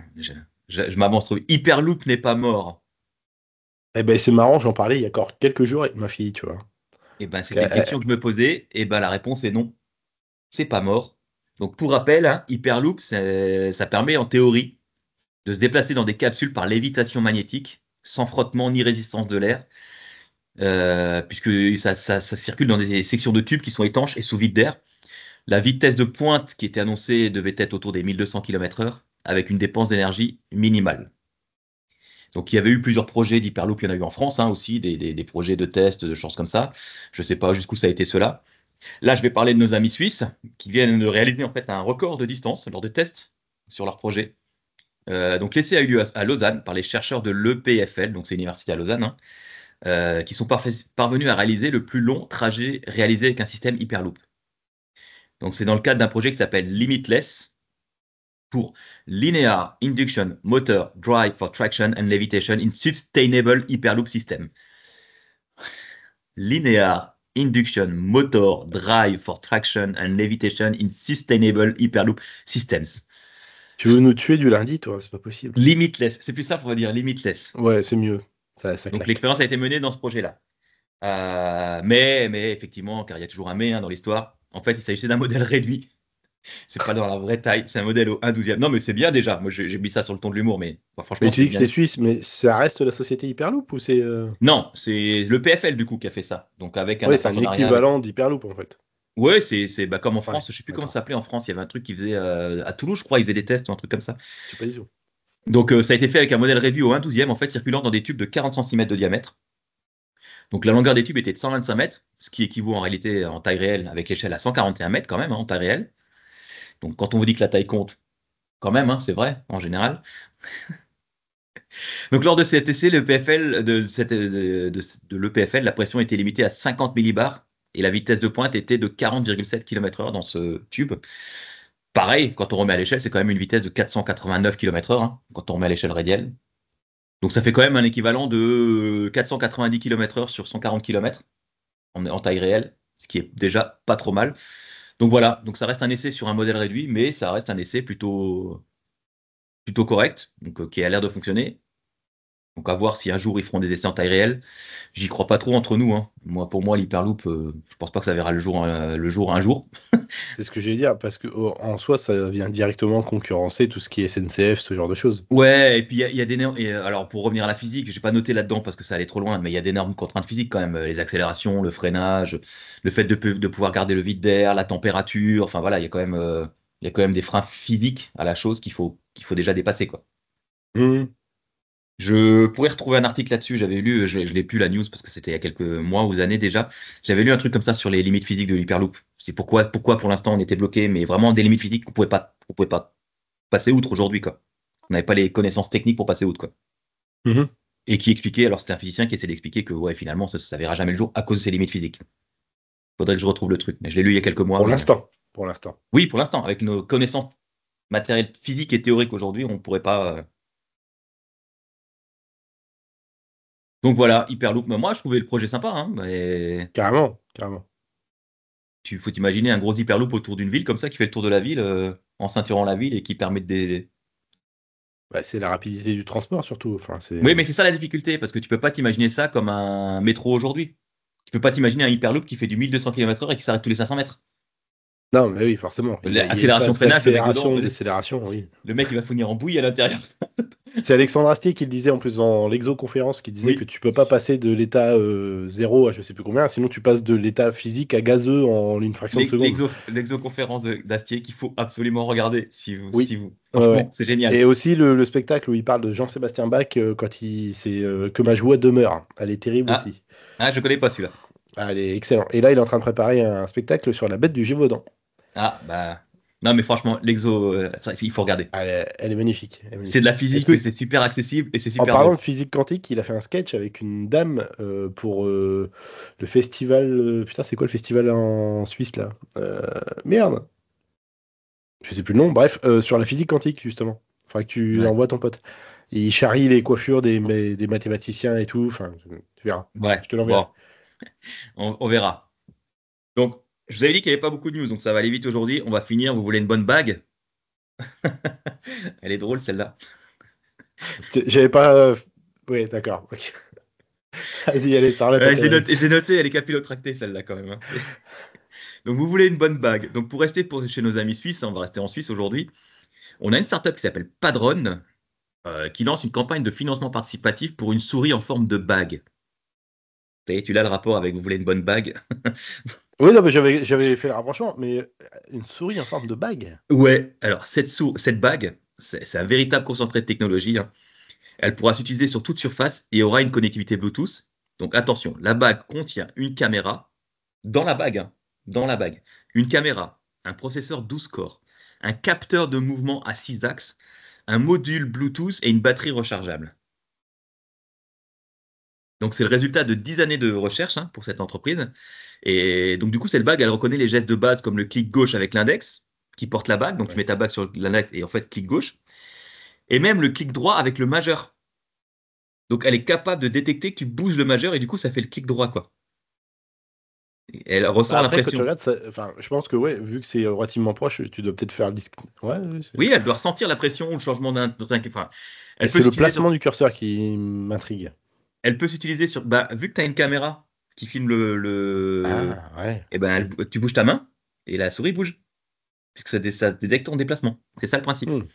Speaker 2: m'avance trop vite. Hyperloop n'est pas mort.
Speaker 1: Eh ben, c'est marrant, j'en parlais il y a encore quelques jours avec ma fille, tu vois.
Speaker 2: Eh ben, c'était une
Speaker 1: Qu'elle-
Speaker 2: question que je me posais. Et ben, la réponse est non. C'est pas mort. Donc, pour rappel, Hyperloop, ça permet en théorie de se déplacer dans des capsules par lévitation magnétique, sans frottement ni résistance de l'air, puisque ça circule dans des sections de tubes qui sont étanches et sous vide d'air. La vitesse de pointe qui était annoncée devait être autour des 1200 km/h, avec une dépense d'énergie minimale. Donc, il y avait eu plusieurs projets d'Hyperloop, il y en a eu en France aussi, des projets de test, de choses comme ça. Je ne sais pas jusqu'où ça a été cela. Là, je vais parler de nos amis suisses qui viennent de réaliser en fait un record de distance lors de tests sur leur projet. Donc, l'essai a eu lieu à Lausanne par les chercheurs de l'EPFL, donc c'est l'université à Lausanne, qui sont parvenus à réaliser le plus long trajet réalisé avec un système Hyperloop. Donc, c'est dans le cadre d'un projet qui s'appelle Limitless pour Linear Induction Motor Drive for Traction and Levitation in Sustainable Hyperloop System. Linear Induction Motor Drive for Traction and Levitation in Sustainable Hyperloop Systems.
Speaker 1: Tu veux nous tuer du lundi, toi? C'est pas possible.
Speaker 2: Limitless, c'est plus simple, on va dire limitless.
Speaker 1: Ouais, c'est mieux. Ça
Speaker 2: Donc
Speaker 1: claque.
Speaker 2: l'expérience a été menée dans ce projet-là. Mais effectivement, car il y a toujours un mais dans l'histoire, en fait, il s'agissait d'un modèle réduit. C'est pas dans la vraie taille, c'est un modèle au 1/12e. Non, mais c'est bien déjà. Moi, j'ai mis ça sur le ton de l'humour, mais
Speaker 1: Mais
Speaker 2: franchement,
Speaker 1: tu
Speaker 2: c'est
Speaker 1: dis que
Speaker 2: bien.
Speaker 1: c'est suisse, mais ça reste la société Hyperloop ou c'est...
Speaker 2: Non, c'est le PFL du coup qui a fait ça. Donc avec un
Speaker 1: Ouais, c'est un
Speaker 2: partenariat avec.
Speaker 1: équivalent d'Hyperloop en fait.
Speaker 2: Ouais, c'est bah, comme en
Speaker 1: Ouais,
Speaker 2: France, je sais plus comment ça
Speaker 1: d'accord.
Speaker 2: s'appelait en France. Il y avait un truc qui faisait à Toulouse, je crois, ils faisaient des tests ou un truc comme ça.
Speaker 1: Je sais pas du tout.
Speaker 2: Donc ça a été fait avec un modèle réduit au 1/12e, en fait, circulant dans des tubes de 40 cm de diamètre. Donc la longueur des tubes était de 125 mètres, ce qui équivaut en réalité en taille réelle avec l'échelle à 141 mètres quand même, en taille réelle. Donc quand on vous dit que la taille compte, quand même, c'est vrai, en général. Donc lors de cet essai, de l'EPFL, la pression était limitée à 50 millibars et la vitesse de pointe était de 40,7 km/h dans ce tube. Pareil, quand on remet à l'échelle, c'est quand même une vitesse de 489 km/h, quand on remet à l'échelle radiale. Donc ça fait quand même un équivalent de 490 km/h sur 140 km en taille réelle, ce qui est déjà pas trop mal. Donc voilà, donc ça reste un essai sur un modèle réduit, mais ça reste un essai plutôt correct, donc qui a l'air de fonctionner. Donc à voir si un jour ils feront des essais en taille réelle. J'y crois pas trop entre nous, hein. Pour moi, l'Hyperloop, je pense pas que ça verra le jour un jour.
Speaker 1: C'est ce que j'allais dire, parce que en soi, ça vient directement concurrencer tout ce qui est SNCF, ce genre de choses.
Speaker 2: Ouais, et puis il y a des normes. Alors pour revenir à la physique, j'ai pas noté là-dedans parce que ça allait trop loin, mais il y a d'énormes contraintes physiques quand même. Les accélérations, le freinage, le fait de pouvoir garder le vide d'air, la température. Enfin voilà, il y a quand même des freins physiques à la chose qu'il faut déjà dépasser, quoi.
Speaker 1: Mhm.
Speaker 2: Je pourrais retrouver un article là-dessus. J'avais lu, je l'ai plus la news parce que c'était il y a quelques mois ou années déjà. J'avais lu un truc comme ça sur les limites physiques de l'Hyperloop. C'est pourquoi pour l'instant on était bloqué, mais vraiment des limites physiques qu'on pouvait pas passer outre aujourd'hui, quoi. On n'avait pas les connaissances techniques pour passer outre, quoi.
Speaker 1: Mhm.
Speaker 2: Et qui expliquait, alors c'était un physicien qui essayait d'expliquer que ouais, finalement ça verra jamais le jour à cause de ses limites physiques. Faudrait que je retrouve le truc, mais je l'ai lu il y a quelques mois,
Speaker 1: Pour
Speaker 2: mais
Speaker 1: l'instant. Pour l'instant.
Speaker 2: oui, pour l'instant, avec nos connaissances matérielles physiques et théoriques aujourd'hui, on pourrait pas. Donc voilà, Hyperloop. Mais moi, je trouvais le projet sympa, hein, mais
Speaker 1: Carrément. Carrément.
Speaker 2: tu faut t'imaginer un gros Hyperloop autour d'une ville comme ça qui fait le tour de la ville en ceinturant la ville et qui permet de.
Speaker 1: Bah, c'est la rapidité du transport, surtout. Enfin, c'est...
Speaker 2: Oui, mais c'est ça la difficulté, parce que tu peux pas t'imaginer ça comme un métro aujourd'hui. Tu peux pas t'imaginer un Hyperloop qui fait du 1200 km/h et qui s'arrête tous les 500 mètres.
Speaker 1: Non, mais oui, forcément. Il y a une
Speaker 2: L'accélération,
Speaker 1: phase
Speaker 2: freinage, le mec dedans,
Speaker 1: d'accélération, décélération, oui.
Speaker 2: le mec il va finir en bouille à l'intérieur.
Speaker 1: C'est Alexandre Astier qui le disait en plus dans l'exoconférence, qui disait que
Speaker 2: Oui,
Speaker 1: tu peux pas passer de l'état zéro à je sais plus combien, sinon tu passes de l'état physique à gazeux en une fraction de seconde.
Speaker 2: l'exoconférence d'Astier qu'il faut absolument regarder si
Speaker 1: Oui,
Speaker 2: vous.
Speaker 1: ouais, ouais.
Speaker 2: Franchement, c'est génial.
Speaker 1: Et aussi le spectacle où il parle de Jean-Sébastien Bach quand c'est que ma joie demeure. Elle est terrible
Speaker 2: Ah,
Speaker 1: aussi.
Speaker 2: je connais pas celui-là.
Speaker 1: Ah, elle est excellente. Et là, il est en train de préparer un spectacle sur la bête du Gévaudan.
Speaker 2: Ah, bah. Non, mais franchement, il faut regarder.
Speaker 1: Elle est magnifique. Elle est
Speaker 2: C'est de la
Speaker 1: magnifique. Est-ce
Speaker 2: physique, mais
Speaker 1: que,
Speaker 2: c'est super accessible et c'est
Speaker 1: en
Speaker 2: super
Speaker 1: parlant
Speaker 2: drôle.
Speaker 1: de physique quantique, il a fait un sketch avec une dame pour le festival. Putain, c'est quoi le festival en Suisse là? Merde, je sais plus le nom. Bref, sur la physique quantique justement. Faudrait que tu
Speaker 2: Ouais,
Speaker 1: envoies ton pote. Il charrie les coiffures des mathématiciens et tout. Enfin, tu verras.
Speaker 2: ouais,
Speaker 1: Je te l'enverrai.
Speaker 2: bon, on verra. Donc, je vous avais dit qu'il n'y avait pas beaucoup de news, donc ça va aller vite aujourd'hui. On va finir. Vous voulez une bonne bague? Elle est drôle, celle-là.
Speaker 1: J'avais pas. Ouais, d'accord. Ok. Vas-y, allez, ça ta connerie.
Speaker 2: Je l'ai noté, elle est capillotractée, celle-là, quand même, hein. Donc, vous voulez une bonne bague. Donc, pour rester chez nos amis suisses, hein, on va rester en Suisse aujourd'hui. On a une startup qui s'appelle Padron, qui lance une campagne de financement participatif pour une souris en forme de bague. Tu l'as le rapport avec vous voulez une bonne bague?
Speaker 1: Oui, non, mais j'avais fait le rapprochement, mais une souris en forme de bague.
Speaker 2: Ouais, alors cette bague, c'est un véritable concentré de technologie, hein. Elle pourra s'utiliser sur toute surface et aura une connectivité Bluetooth. Donc attention, la bague contient une caméra dans la bague, hein, dans la bague. Une caméra, un processeur 12 corps, un capteur de mouvement à 6 axes, un module Bluetooth et une batterie rechargeable. Donc c'est le résultat de 10 années de recherche, hein, pour cette entreprise. Et donc du coup, cette bague, elle reconnaît les gestes de base comme le clic gauche avec l'index qui porte la bague. Donc tu mets
Speaker 1: Ouais.
Speaker 2: ta bague sur l'index et en fait clic gauche. Et même le clic droit avec le majeur. Donc elle est capable de détecter que tu bouges le majeur et du coup ça fait le clic droit, quoi. Et elle
Speaker 1: Bah
Speaker 2: ressent
Speaker 1: après, quand tu
Speaker 2: l'impression.
Speaker 1: regardes, enfin, je pense que ouais, vu que c'est relativement proche, tu dois peut-être faire le disque. Ouais, oui,
Speaker 2: Oui, elle doit ressentir la pression ou le changement enfin,
Speaker 1: mais
Speaker 2: elle peut
Speaker 1: c'est le
Speaker 2: s'utiliser sur.
Speaker 1: placement du curseur qui m'intrigue.
Speaker 2: Elle peut s'utiliser sur. Bah, vu que tu as une caméra qui filme
Speaker 1: Ah, ouais,
Speaker 2: eh ben,
Speaker 1: ok.
Speaker 2: tu bouges ta main et la souris bouge. Puisque ça détecte ton déplacement. C'est ça le principe.
Speaker 1: Hmm.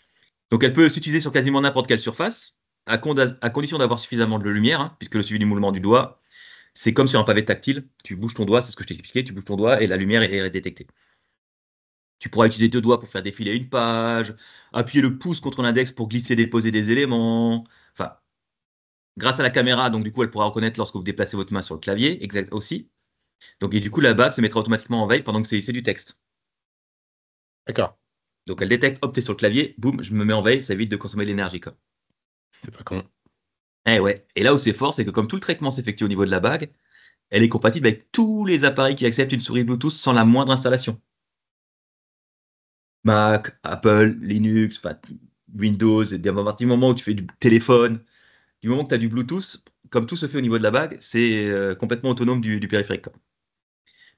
Speaker 2: Donc elle peut s'utiliser sur quasiment n'importe quelle surface, à condition d'avoir suffisamment de lumière, hein, puisque le suivi du mouvement du doigt, c'est comme sur un pavé tactile. Tu bouges ton doigt, c'est ce que je t'ai expliqué, tu bouges ton doigt et la lumière est détectée. Tu pourras utiliser deux doigts pour faire défiler une page, appuyer le pouce contre l'index pour glisser, déposer des éléments. Enfin, grâce à la caméra, donc du coup, elle pourra reconnaître lorsque vous déplacez votre main sur le clavier, exact aussi. Donc, et du coup, la bague se mettra automatiquement en veille pendant que c'est du texte.
Speaker 1: D'accord,
Speaker 2: Donc, elle détecte, hop, t'es sur le clavier, boum, je me mets en veille, ça évite de consommer de l'énergie, quoi.
Speaker 1: c'est pas con.
Speaker 2: Eh ouais. Et là où c'est fort, c'est que comme tout le traitement s'effectue au niveau de la bague, elle est compatible avec tous les appareils qui acceptent une souris Bluetooth sans la moindre installation. Mac, Apple, Linux, enfin, Windows, et à partir du moment où tu fais du téléphone, du moment que tu as du Bluetooth, comme tout se fait au niveau de la bague, c'est complètement autonome du périphérique, quoi.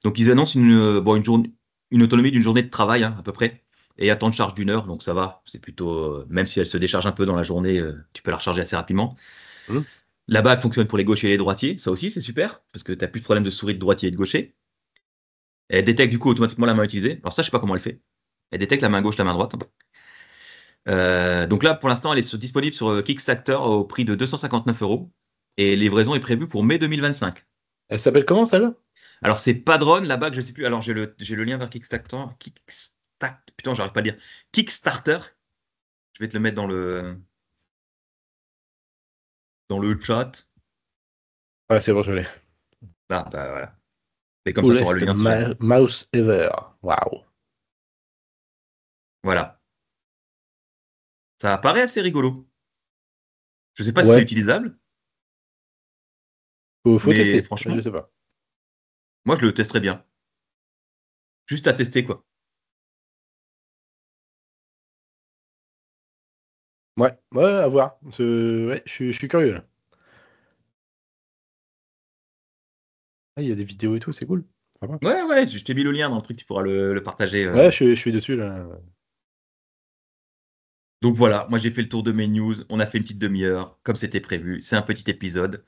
Speaker 2: Donc ils annoncent une journée. une autonomie d'une journée de travail, hein, à peu près, et un temps de charge d'1 heure, donc ça va. C'est plutôt, même si elle se décharge un peu dans la journée, tu peux la recharger assez rapidement.
Speaker 1: Hmm.
Speaker 2: La bague fonctionne pour les gauchers et les droitiers, ça aussi c'est super, parce que tu n'as plus de problème de souris de droitier et de gaucher. Elle détecte du coup automatiquement la main utilisée. Alors ça, je sais pas comment elle fait. Elle détecte la main gauche, la main droite. Donc là, pour l'instant, elle est disponible sur Kickstarter au prix de 259 €. Et livraison est prévue pour mai 2025.
Speaker 1: Elle s'appelle comment, celle-là?
Speaker 2: Alors, c'est Padron, la bague, je sais plus. Alors, j'ai le lien vers Kickstarter. Putain, j'arrive pas à le dire. Kickstarter. Je vais te le mettre dans le chat.
Speaker 1: Ouais, c'est bon, je l'ai.
Speaker 2: Ah, bah voilà. Et comme ça, tu auras le
Speaker 1: Coolest
Speaker 2: lien si jamais.
Speaker 1: mouse ever. Waouh.
Speaker 2: Voilà. Ça paraît assez rigolo. Je sais pas si c'est
Speaker 1: Ouais,
Speaker 2: utilisable,
Speaker 1: faut
Speaker 2: mais
Speaker 1: tester. Je
Speaker 2: franchement,
Speaker 1: sais pas.
Speaker 2: moi, je le testerais bien. Juste à tester, quoi.
Speaker 1: Ouais, ouais, à voir. Ouais, je suis curieux, là. Ah, il y a des vidéos et tout, c'est cool. Sympa.
Speaker 2: Ouais, ouais, je t'ai mis le lien dans le truc, tu pourras le partager.
Speaker 1: Ouais, je suis dessus, là.
Speaker 2: Donc voilà, moi j'ai fait le tour de mes news. On a fait une petite demi-heure, comme c'était prévu. C'est un petit épisode.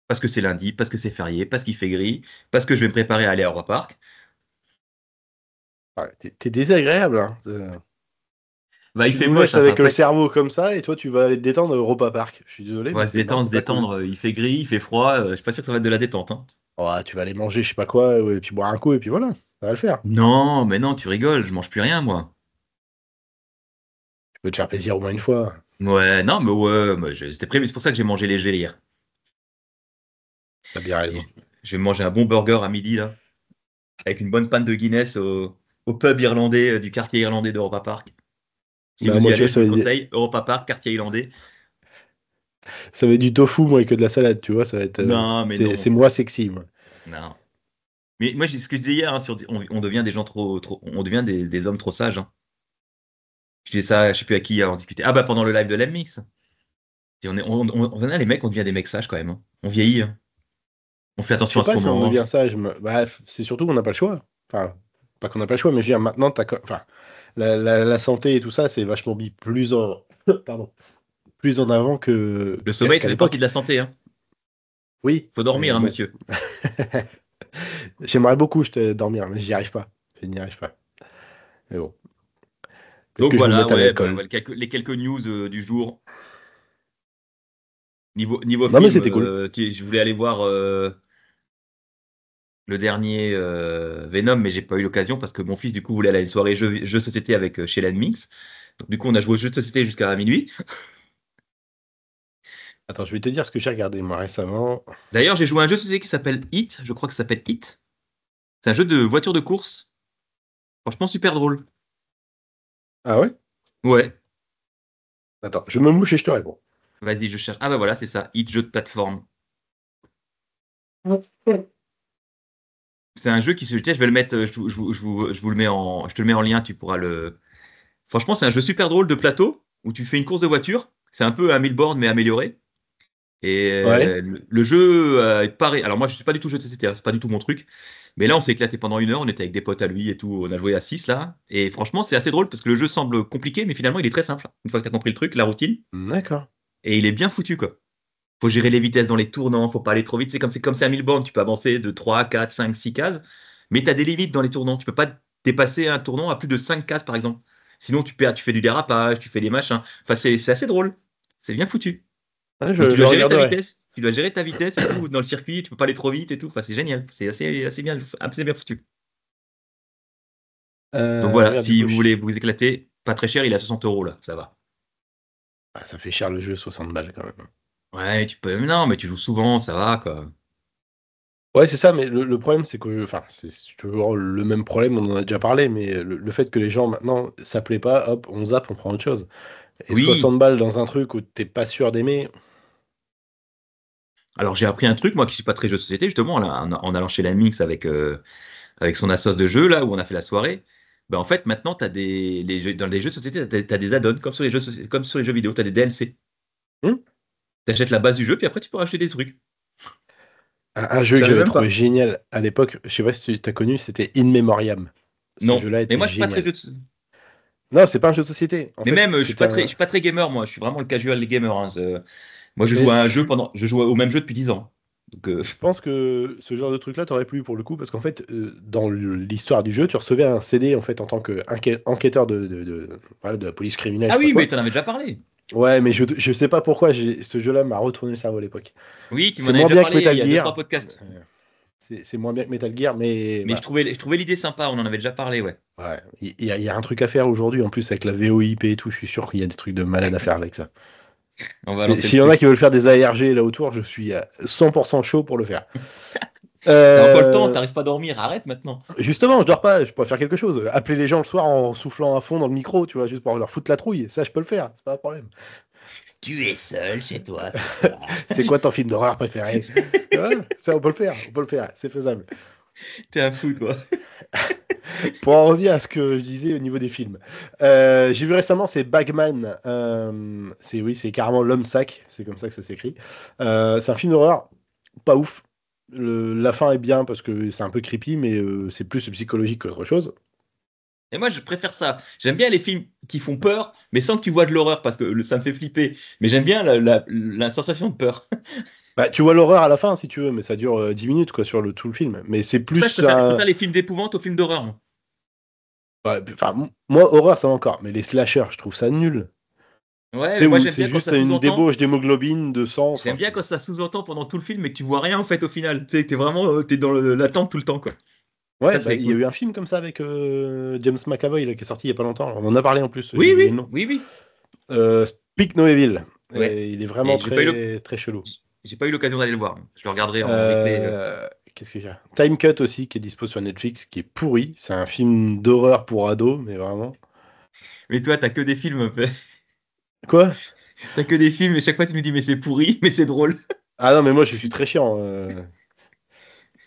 Speaker 2: Parce que c'est lundi, parce que c'est férié, parce qu'il fait gris, parce que je vais me préparer à aller à Europa Park.
Speaker 1: Ouais, t'es désagréable, hein.
Speaker 2: Bah, il
Speaker 1: Tu
Speaker 2: fait
Speaker 1: nous
Speaker 2: moche,
Speaker 1: laisses
Speaker 2: hein, ça va
Speaker 1: avec le
Speaker 2: pas être.
Speaker 1: cerveau comme ça, et toi, tu vas aller te détendre à Europa Park. Je suis désolé,
Speaker 2: On
Speaker 1: mais
Speaker 2: va se détendre,
Speaker 1: c'est
Speaker 2: se
Speaker 1: pas cool.
Speaker 2: détendre. Il fait gris, il fait froid. Je suis pas sûr que ça va être de la détente, hein.
Speaker 1: Oh, tu vas aller manger, je sais pas quoi, ouais, et puis boire un coup, et puis voilà. Ça va le faire.
Speaker 2: Non, mais non, tu rigoles, je mange plus rien, moi.
Speaker 1: Tu peux te faire plaisir au moins une fois.
Speaker 2: Ouais, non, mais ouais, c'était prévu. C'est pour ça que j'ai mangé léger hier.
Speaker 1: T'as bien raison.
Speaker 2: Je vais manger un bon burger à midi, là, avec une bonne panne de Guinness au pub irlandais du quartier irlandais d'Europa Park. Si
Speaker 1: Bah,
Speaker 2: vous y
Speaker 1: moi, tu
Speaker 2: allez,
Speaker 1: vois,
Speaker 2: je vous le conseille. Europa Park, quartier irlandais.
Speaker 1: ça va être du tofu, moi, et que de la salade, tu vois. Ça va être.
Speaker 2: Non, mais
Speaker 1: C'est
Speaker 2: non.
Speaker 1: moi sexy, moi.
Speaker 2: Non. Mais moi, ce que je disais hier, hein, on devient des gens on devient des hommes trop sages, hein. Je disais ça, je sais plus à qui on discutait. Ah bah pendant le live de l'Emmix. On a les mecs, on devient des mecs sages quand même, hein. On vieillit, hein. On fait
Speaker 1: Je
Speaker 2: attention
Speaker 1: sais
Speaker 2: à ce
Speaker 1: pas
Speaker 2: qu'on
Speaker 1: si on
Speaker 2: mange.
Speaker 1: devient sage. Bah, c'est surtout qu'on n'a pas le choix. Enfin, pas qu'on n'a pas le choix, mais je veux dire, maintenant, enfin, la santé et tout ça, c'est vachement mis plus en. Pardon. Plus en avant
Speaker 2: Le sommeil, ça
Speaker 1: qu'à
Speaker 2: fait partie de
Speaker 1: l'époque.
Speaker 2: la santé, hein.
Speaker 1: Oui,
Speaker 2: Faut dormir,
Speaker 1: mais
Speaker 2: hein,
Speaker 1: bon.
Speaker 2: monsieur.
Speaker 1: J'aimerais beaucoup dormir, mais j'y arrive pas. Je n'y arrive pas. Mais bon. Peut-être
Speaker 2: Donc
Speaker 1: que je me
Speaker 2: voilà,
Speaker 1: mette à
Speaker 2: ouais, bah,
Speaker 1: l'alcool.
Speaker 2: voilà, les quelques news du jour. Niveau
Speaker 1: Non, mais
Speaker 2: film,
Speaker 1: c'était cool.
Speaker 2: je voulais aller voir le dernier Venom, mais j'ai pas eu l'occasion parce que mon fils, du coup, voulait aller à une soirée jeux de société avec chez Mix. Donc, du coup, on a joué aux jeux de société jusqu'à minuit.
Speaker 1: Attends, je vais te dire ce que j'ai regardé, moi, récemment.
Speaker 2: D'ailleurs, j'ai joué à un jeu de société qui s'appelle Hit. Je crois que ça s'appelle Hit. C'est un jeu de voiture de course. Franchement, super drôle.
Speaker 1: Ah ouais?
Speaker 2: Ouais.
Speaker 1: Attends, je me mouche et je te réponds.
Speaker 2: Vas-y, je cherche. Ah bah voilà, c'est ça. Hit, jeu de plateforme. C'est un jeu qui se. Tiens, je vais le mettre. Je vous le mets je te le mets en lien. Tu pourras le. Franchement, c'est un jeu super drôle de plateau où tu fais une course de voiture. C'est un peu un Milborn mais amélioré. Et
Speaker 1: Ouais.
Speaker 2: le jeu paraît. Alors moi, je suis pas du tout jeu de société, hein, c'est pas du tout mon truc. Mais là, on s'est éclaté pendant 1 heure. On était avec des potes à lui et tout. On a joué à 6 là. Et franchement, c'est assez drôle parce que le jeu semble compliqué, mais finalement, il est très simple. Une fois que tu as compris le truc, la routine,
Speaker 1: D'accord.
Speaker 2: et il est bien foutu quoi. Faut gérer les vitesses dans les tournants, faut pas aller trop vite. C'est comme c'est à 1000 bornes, tu peux avancer de 3, 4, 5, 6 cases, mais tu as des limites dans les tournants. Tu peux pas dépasser un tournant à plus de 5 cases par exemple. Sinon, tu perds, tu fais du dérapage, tu fais des machins. Enfin, c'est assez drôle. C'est bien foutu.
Speaker 1: Ah,
Speaker 2: Donc tu
Speaker 1: je
Speaker 2: dois gérer ta
Speaker 1: regarderai.
Speaker 2: vitesse. Tu dois gérer ta vitesse et tout dans le circuit. Tu peux pas aller trop vite et tout. Enfin, c'est génial. C'est assez bien foutu. Donc voilà,
Speaker 1: Regarde, du
Speaker 2: si
Speaker 1: coup,
Speaker 2: vous voulez vous éclater, pas très cher, il est à 60 € là, ça va.
Speaker 1: ah, ça fait cher le jeu, 60 balles quand même.
Speaker 2: Ouais, tu peux. Non, mais tu joues souvent, ça va quoi.
Speaker 1: Ouais, c'est ça, mais le problème, c'est que, enfin, c'est toujours le même problème, on en a déjà parlé, mais le fait que les gens, maintenant, ça plaît pas, hop, on zappe, on prend autre chose. Et
Speaker 2: Oui.
Speaker 1: 60 balles dans un truc où t'es pas sûr d'aimer,
Speaker 2: Alors j'ai appris un truc, moi qui suis pas très jeu de société, justement, là, en allant chez l'Amix avec son assos de jeu, là, où on a fait la soirée. Ben, en fait, maintenant, dans les jeux de société, t'as des add-ons, comme sur les comme sur les jeux vidéo, tu as des DLC.
Speaker 1: hmm.
Speaker 2: Tu achètes la base du jeu, puis après, tu peux racheter des trucs.
Speaker 1: Un jeu
Speaker 2: Je
Speaker 1: que
Speaker 2: savais
Speaker 1: j'avais
Speaker 2: même
Speaker 1: trouvé
Speaker 2: pas.
Speaker 1: génial à l'époque, je sais pas si tu as connu, c'était In Memoriam. Ce
Speaker 2: Non.
Speaker 1: jeu-là
Speaker 2: Mais
Speaker 1: était
Speaker 2: moi, je suis pas très
Speaker 1: génial.
Speaker 2: jeu.
Speaker 1: Non, c'est pas un jeu de société. En
Speaker 2: Mais
Speaker 1: fait,
Speaker 2: même,
Speaker 1: c'est
Speaker 2: je
Speaker 1: un.
Speaker 2: suis pas très gamer, moi. Je suis vraiment le casual gamer, hein. Moi, je joue
Speaker 1: Mais
Speaker 2: à un jeu je joue au même jeu depuis 10 ans. Donc,
Speaker 1: je pense que ce genre de truc-là t'aurait plu pour le coup, parce qu'en fait, dans l'histoire du jeu, tu recevais un CD en fait en tant qu'enquêteur voilà, de la police criminelle, je
Speaker 2: ah
Speaker 1: sais pas
Speaker 2: oui, mais
Speaker 1: quoi.
Speaker 2: tu en avais déjà parlé.
Speaker 1: Ouais, mais je sais pas pourquoi ce jeu-là m'a retourné le cerveau à l'époque.
Speaker 2: Oui, tu m'en
Speaker 1: C'est
Speaker 2: avais
Speaker 1: moins
Speaker 2: déjà
Speaker 1: bien que
Speaker 2: parlé il
Speaker 1: Metal
Speaker 2: y a deux trois
Speaker 1: Gear.
Speaker 2: podcasts.
Speaker 1: C'est moins bien que Metal Gear, mais
Speaker 2: Mais
Speaker 1: voilà.
Speaker 2: je trouvais l'idée sympa, on en avait déjà parlé, ouais.
Speaker 1: Ouais, il y a un truc à faire aujourd'hui en plus avec la VOIP et tout. Je suis sûr qu'il y a des trucs de malade à faire avec ça.
Speaker 2: On va lancer le
Speaker 1: S'il y en a
Speaker 2: truc.
Speaker 1: qui veulent faire des ARG là autour, je suis à 100% chaud pour le faire.
Speaker 2: T'as encore le temps,
Speaker 1: Euh,
Speaker 2: t'arrives pas à dormir, arrête maintenant.
Speaker 1: Justement, je dors pas, je pourrais faire quelque chose. Appeler les gens le soir en soufflant à fond dans le micro, tu vois, juste pour leur foutre la trouille. Ça, je peux le faire, c'est pas un problème.
Speaker 2: Tu es seul chez toi ce soir.
Speaker 1: C'est quoi ton film d'horreur préféré? Ouais, ça, on peut le faire, c'est faisable.
Speaker 2: T'es un fou, toi.
Speaker 1: Pour en revenir à ce que je disais au niveau des films, j'ai vu récemment, c'est Bagman. Oui, c'est carrément l'homme sac, c'est comme ça que ça s'écrit. C'est un film d'horreur, pas ouf. La fin est bien parce que c'est un peu creepy, mais c'est plus psychologique qu'autre chose.
Speaker 2: Et moi, je préfère ça. J'aime bien les films qui font peur, mais sans que tu vois de l'horreur, parce que ça me fait flipper. Mais j'aime bien la sensation de peur.
Speaker 1: Bah, tu vois l'horreur à la fin si tu veux, mais ça dure 10 minutes quoi, sur tout le film. Mais c'est
Speaker 2: Pour ça,
Speaker 1: plus
Speaker 2: je
Speaker 1: un.
Speaker 2: préfère les films d'épouvante aux films d'horreur, moi.
Speaker 1: Ouais, enfin, moi, horreur, ça va encore, mais les slashers, je trouve ça nul.
Speaker 2: Ouais,
Speaker 1: Tu sais,
Speaker 2: mais moi,
Speaker 1: où
Speaker 2: j'aime
Speaker 1: c'est
Speaker 2: bien quand
Speaker 1: juste
Speaker 2: ça
Speaker 1: une
Speaker 2: sous-entend.
Speaker 1: débauche d'hémoglobine, de sang. Enfin,
Speaker 2: J'aime bien quand ça sous-entend pendant tout le film, mais que tu vois rien, en fait, au final. Tu sais, t'es vraiment, t'es dans l'attente tout le temps, quoi.
Speaker 1: Ouais,
Speaker 2: Ça,
Speaker 1: bah,
Speaker 2: c'est
Speaker 1: il y a
Speaker 2: cool.
Speaker 1: eu un film comme ça avec James McAvoy là, qui est sorti il y a pas longtemps. On en a parlé en plus, j'ai
Speaker 2: Oui,
Speaker 1: oublié le
Speaker 2: oui,
Speaker 1: nom.
Speaker 2: oui, oui.
Speaker 1: Speak No Evil.
Speaker 2: Ouais.
Speaker 1: Et il est vraiment
Speaker 2: Mais
Speaker 1: très, très chelou.
Speaker 2: j'ai pas eu l'occasion d'aller le voir. Je le regarderai en replay.
Speaker 1: Qu'est-ce qu'il y a? Time Cut aussi, qui est dispo sur Netflix, qui est pourri. C'est un film d'horreur pour ados, mais vraiment.
Speaker 2: Mais toi, t'as que des films, en fait.
Speaker 1: Quoi?
Speaker 2: T'as que des films, et chaque fois, tu me dis, mais c'est pourri, mais c'est drôle.
Speaker 1: Ah non, mais moi je suis très chiant.